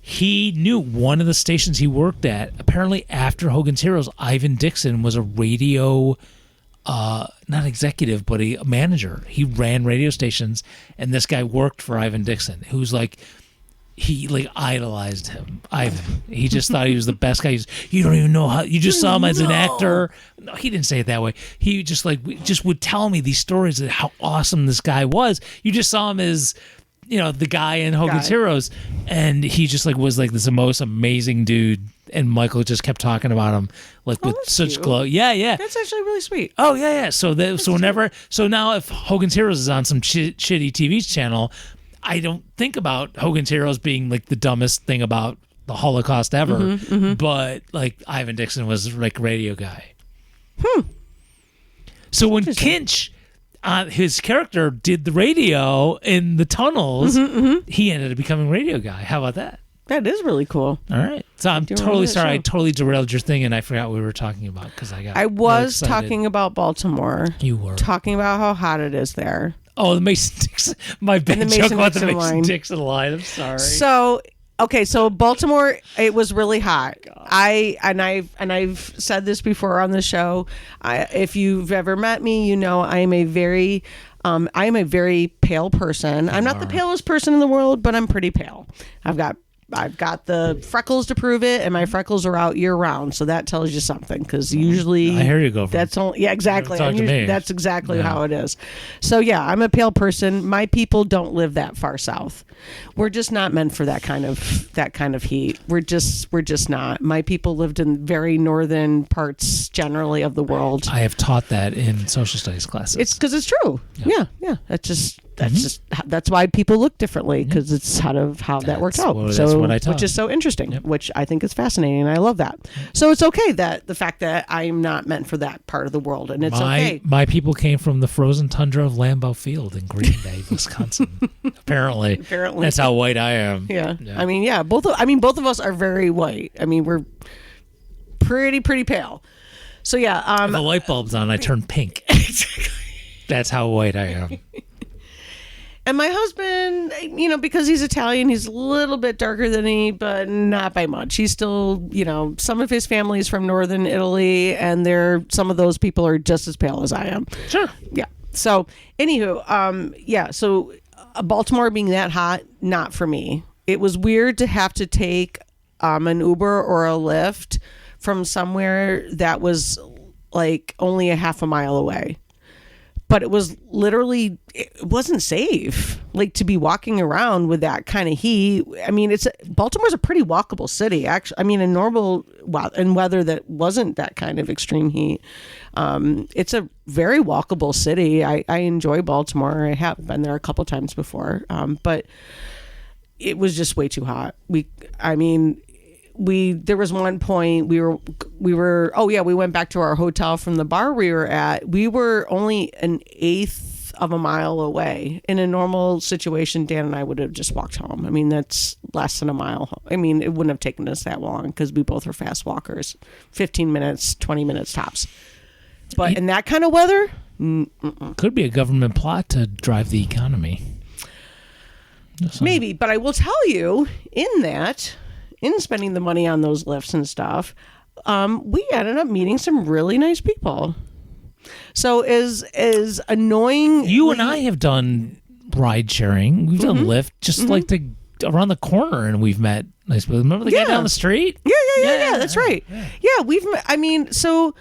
S3: he knew one of the stations he worked at. Apparently, after Hogan's Heroes, Ivan Dixon was a radio, not executive, but a manager. He ran radio stations, and this guy worked for Ivan Dixon, who's like, he like idolized him. Ivan. He just thought he was the best guy. You don't even know how. You just saw him as an actor. No, he didn't say it that way. He just would tell me these stories of how awesome this guy was. You just saw him as, the guy in Hogan's Heroes, and he just was this most amazing dude. And Michael just kept talking about him with such
S2: cute.
S3: glow. Yeah.
S2: That's actually really sweet.
S3: Oh yeah. So now if Hogan's Heroes is on some shitty TV channel, I don't think about Hogan's Heroes being the dumbest thing about the Holocaust ever. But Ivan Dixon was radio guy. So when Kinch, his character, did the radio in the tunnels, he ended up becoming radio guy. How about that?
S2: That is really cool.
S3: All right. So I'm totally sorry. I totally derailed your thing, and I forgot what we were talking about because I was
S2: talking about Baltimore.
S3: You were
S2: talking about how hot it is there.
S3: Oh, the Mason Dixon. My bad joke about the Mason Dixon line. I'm sorry.
S2: So Baltimore, it was really hot. God. I've said this before on the show. If you've ever met me, I am a very pale person. I'm not the palest person in the world, but I'm pretty pale. I've got the freckles to prove it, and my freckles are out year round, so that tells you something. Because usually,
S3: I hear you go.
S2: That's only exactly. That's exactly how it is. So yeah, I'm a pale person. My people don't live that far south. We're just not meant for that kind of heat. We're just not. My people lived in very northern parts generally of the world.
S3: I have taught that in social studies classes.
S2: It's because it's true. Yeah. That's why people look differently, because it's how that worked out.
S3: That's what I taught.
S2: Which is so interesting, which I think is fascinating, and I love that. So it's okay that the fact that I am not meant for that part of the world, and it's okay.
S3: My people came from the frozen tundra of Lambeau Field in Green Bay, Wisconsin. Apparently, that's how white I am.
S2: Yeah. Both of us are very white. We're pretty pale. So yeah.
S3: If the light bulb's on, I turn pink. That's how white I am.
S2: And my husband, because he's Italian, he's a little bit darker than me, but not by much. He's still, some of his family is from northern Italy, and some of those people are just as pale as I am.
S3: Sure.
S2: Yeah. So, anywho, so Baltimore being that hot, not for me. It was weird to have to take an Uber or a Lyft from somewhere that was only a half a mile away. But it was literally, it wasn't safe, to be walking around with that kind of heat. Baltimore's a pretty walkable city, actually. In normal weather that wasn't that kind of extreme heat. It's a very walkable city. I enjoy Baltimore. I have been there a couple times before, but it was just way too hot. There was one point we went back to our hotel from the bar we were at. We were only an eighth of a mile away. In a normal situation, Dan and I would have just walked home. that's less than a mile. It wouldn't have taken us that long because we both are fast walkers. 15 minutes, 20 minutes tops. But in that kind of weather,
S3: could be a government plot to drive the economy.
S2: Maybe, but I will tell you in spending the money on those lifts and stuff, we ended up meeting some really nice people. So as annoying...
S3: You and I have done ride sharing. We've done Lyft, just around the corner, and we've met nice people. Remember the guy down the street?
S2: Yeah, that's right. Yeah, we've... So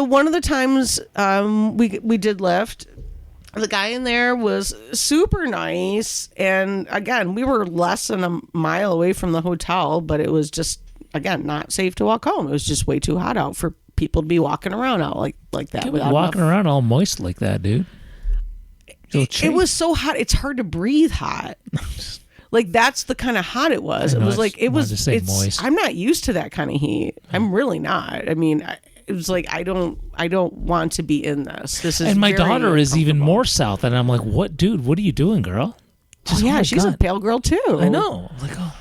S2: one of the times we did Lyft... The guy in there was super nice. And again, we were less than a mile away from the hotel, but it was just, again, not safe to walk home. It was just way too hot out for people to be walking around out like that.
S3: Can't be walking around all moist like that, dude.
S2: It was so hot. It's hard to breathe hot. That's the kind of hot it was. It was moist. I'm not used to that kind of heat. I'm really not. It was I don't want to be in this. This is,
S3: and my daughter is even more south, and I'm like, what, dude? What are you doing, girl?
S2: She's a pale girl too.
S3: I know. Oh my god.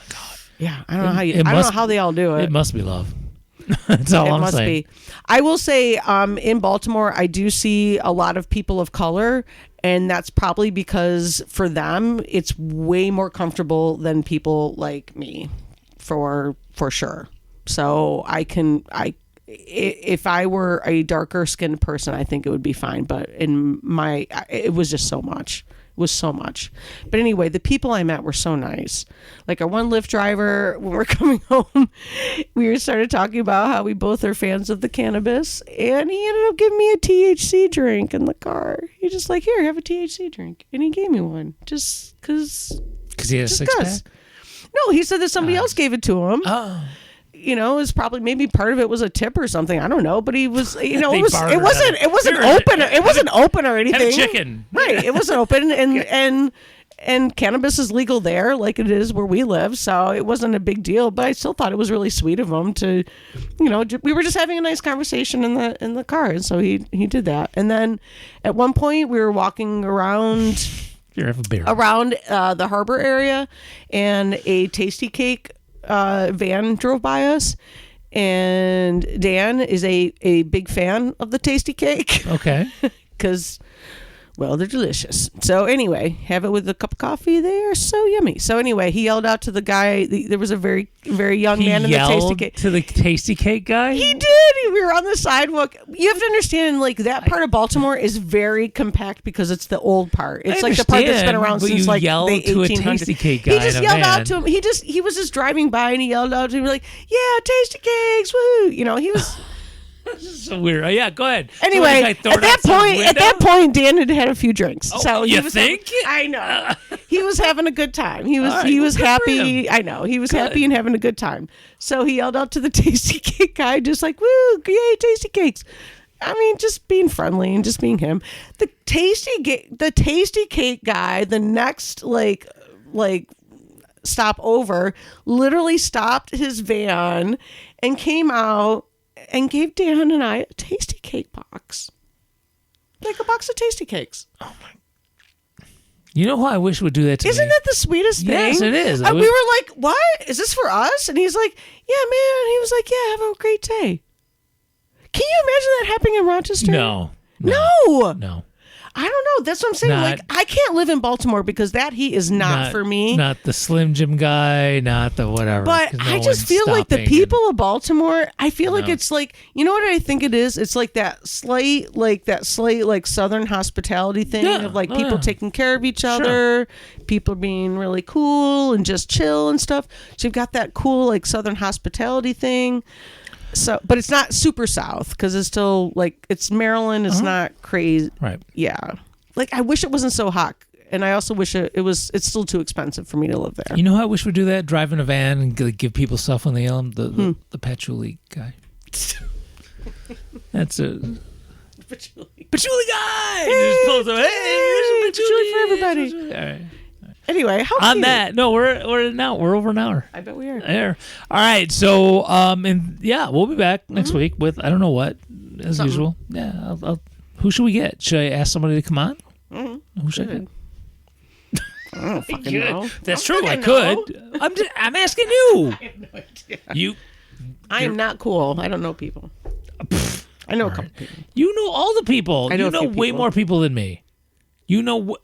S2: Yeah, I don't know how they all do it.
S3: It must be love. That's all I'm saying.
S2: I will say, in Baltimore, I do see a lot of people of color, And that's probably because for them, it's way more comfortable than people like me, for sure. So if I were a darker skinned person, I think it would be fine. But it was just so much. It was so much. But anyway, the people I met were so nice. Like our one Lyft driver, when we're coming home, we started talking about how we both are fans of the cannabis, and he ended up giving me a THC drink in the car. He just like, here, have a THC drink, and he gave me one just because.
S3: Because he had a six-pack?
S2: No, he said that somebody else gave it to him.
S3: Oh.
S2: You know, it was probably maybe part of it was a tip or something. I don't know, but he was, you know,
S3: They
S2: it wasn't open. It wasn't open or anything.
S3: Had a chicken.
S2: Right. It wasn't open, and cannabis is legal there, like it is where we live. So it wasn't a big deal. But I still thought it was really sweet of him to, you know, we were just having a nice conversation in the car, and so he did that. And then at one point we were walking around the harbor area, and a Tasty Cake van drove by us, and Dan is a big fan of the Tasty Cake.
S3: Okay.
S2: Because, well, they're delicious. So anyway, have it with a cup of coffee. They are so yummy. So anyway, he yelled out to the guy. There was a very, very young man in the Tasty Cake.
S3: To the Tasty Cake guy?
S2: He did. We were on the sidewalk. You have to understand, like, that part of Baltimore is very compact because it's the old part. It's like the part that's been around since like the 1800s.
S3: To a Tasty Cake guy.
S2: He just yelled out to him. He was just driving by, and he yelled out to him like, "Yeah, Tasty Cakes, woo!" You know, he was.
S3: This is so weird. Oh, yeah, go ahead.
S2: Anyway, at that point, Dan had a few drinks.
S3: Oh,
S2: so
S3: you think?
S2: I know. He was having a good time. He was happy. I know. He was happy and having a good time. So he yelled out to the Tasty Cake guy, just like, "Woo, yay, Tasty Cakes." I mean, just being friendly and just being him. The Tasty Cake guy, the next like stop over, literally stopped his van and came out and gave Dan and I a Tasty Cake box. Like a box of Tasty Cakes.
S3: Oh my. You know who I wish would do that to me?
S2: Isn't that the sweetest thing?
S3: Yes, it is.
S2: We were like, what? Is this for us? And he's like, yeah, man. And he was like, yeah, have a great day. Can you imagine that happening in Rochester?
S3: No.
S2: I don't know. That's what I'm saying. Like, I can't live in Baltimore because that heat is not for me.
S3: Not the Slim Jim guy, not the whatever.
S2: But I just feel like the people of Baltimore, I feel like it's like, you know what I think it is? It's like that slight Southern hospitality thing of like people taking care of each other, people being really cool and just chill and stuff. So you've got that cool like Southern hospitality thing. So, but it's not super South because it's still like it's Maryland. It's not crazy,
S3: right?
S2: Yeah, like I wish it wasn't so hot, and I also wish it was. It's still too expensive for me to live there.
S3: You know how I wish we'd do that? Drive in a van and give people stuff when they yell them. The Patchouli guy. That's a Patchouli guy.
S2: Hey,
S3: just pulls up, hey,
S2: Patchouli for everybody.
S3: All right.
S2: Anyway, how
S3: on
S2: cute.
S3: that? No, we're over an hour.
S2: I bet we are.
S3: There. All right. So and yeah, we'll be back next week with I don't know what as usual. Yeah. Who should we get? Should I ask somebody to come on? Who should I get?
S2: I don't fucking know.
S3: That's true. I could. I'm asking you.
S2: I have no idea. I am not cool. I don't know people. I know a couple people.
S3: You know all the people.
S2: I know
S3: you know way more people than me. You know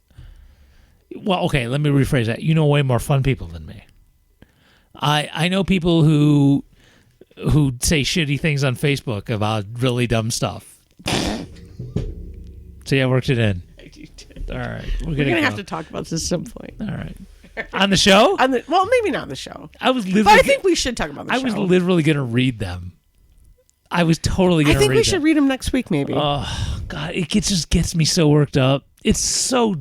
S3: well, okay, let me rephrase that. You know way more fun people than me. I know people who say shitty things on Facebook about really dumb stuff. So yeah, worked it in. All right, we're gonna
S2: have to talk about this at some point.
S3: All right, on the show.
S2: Well, maybe not on the show.
S3: But
S2: I think we should talk about the show.
S3: I was literally gonna read them. I was totally gonna.
S2: I think we should read them next week, maybe.
S3: Oh God, it just gets me so worked up. It's so.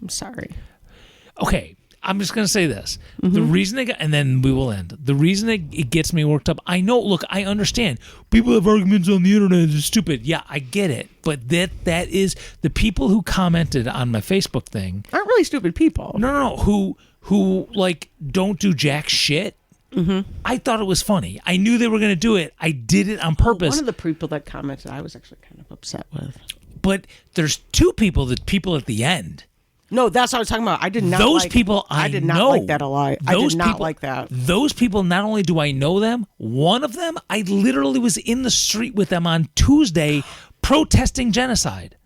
S2: I'm sorry.
S3: Okay, I'm just going to say this. The reason and then we will end. The reason it gets me worked up, I know, look, I understand. People have arguments on the internet. It's stupid. Yeah, I get it. But that is the people who commented on my Facebook thing.
S2: Aren't really stupid people.
S3: No. Who like, don't do jack shit. I thought it was funny. I knew they were going to do it. I did it on purpose.
S2: One of the people that commented, I was actually kind of upset with.
S3: But there's two people, the people at the end.
S2: No, that's what I was talking about. I did not
S3: those people I
S2: did
S3: know.
S2: not like that a lot. I did not
S3: people,
S2: like that.
S3: Those people, not only do I know them, one of them, I literally was in the street with them on Tuesday protesting genocide.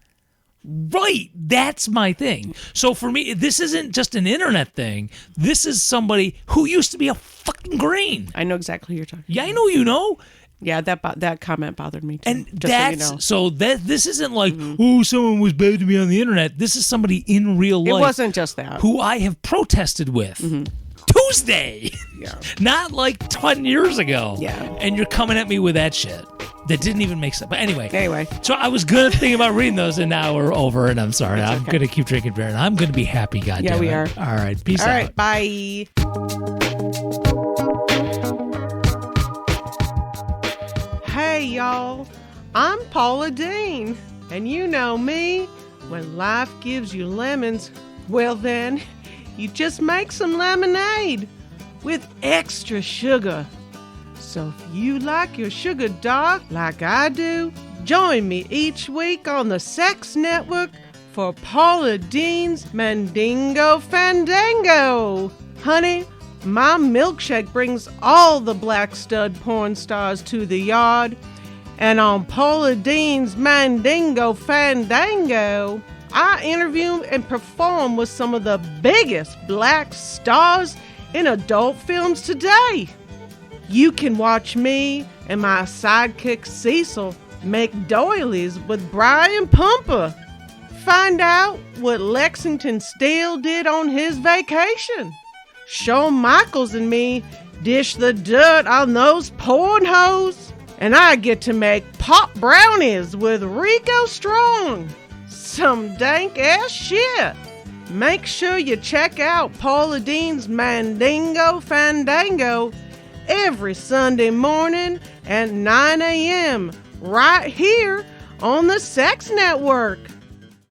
S3: Right. That's my thing. So for me, this isn't just an internet thing. This is somebody who used to be a fucking grain.
S2: I know exactly who you're talking
S3: Yeah, I know you know.
S2: Yeah, that comment bothered me too.
S3: And
S2: just
S3: that's
S2: so you know.
S3: that this isn't like, oh, someone was bad to me on the internet. This is somebody in real life.
S2: It wasn't just that.
S3: Who I have protested with. Tuesday.
S2: Yeah.
S3: Not like 10 years ago.
S2: Yeah.
S3: And you're coming at me with that shit. That didn't even make sense. But anyway. So I was good thinking about reading those, and now we're over, and I'm sorry. I'm going to keep drinking beer, and I'm going to be happy, goddammit.
S2: Yeah, we are.
S3: All right. Peace
S2: All
S3: out.
S2: right, bye. Hey, y'all. I'm Paula Dean, and you know me. When life gives you lemons, well then, you just make some lemonade with extra sugar. So if you like your sugar dark like I do, join me each week on the Sex Network for Paula Dean's Mandingo Fandango. Honey, my milkshake brings all the black stud porn stars to the yard. And on Paula Dean's Mandingo Fandango, I interview and perform with some of the biggest black stars in adult films today. You can watch me and my sidekick Cecil make doilies with Brian Pumper. Find out what Lexington Steele did on his vacation. Shawn Michaels and me dish the dirt on those porn hoes. And I get to make pop brownies with Rico Strong. Some dank ass shit. Make sure you check out Paula Dean's Mandingo Fandango every Sunday morning at 9 a.m. right here on the Sex Network.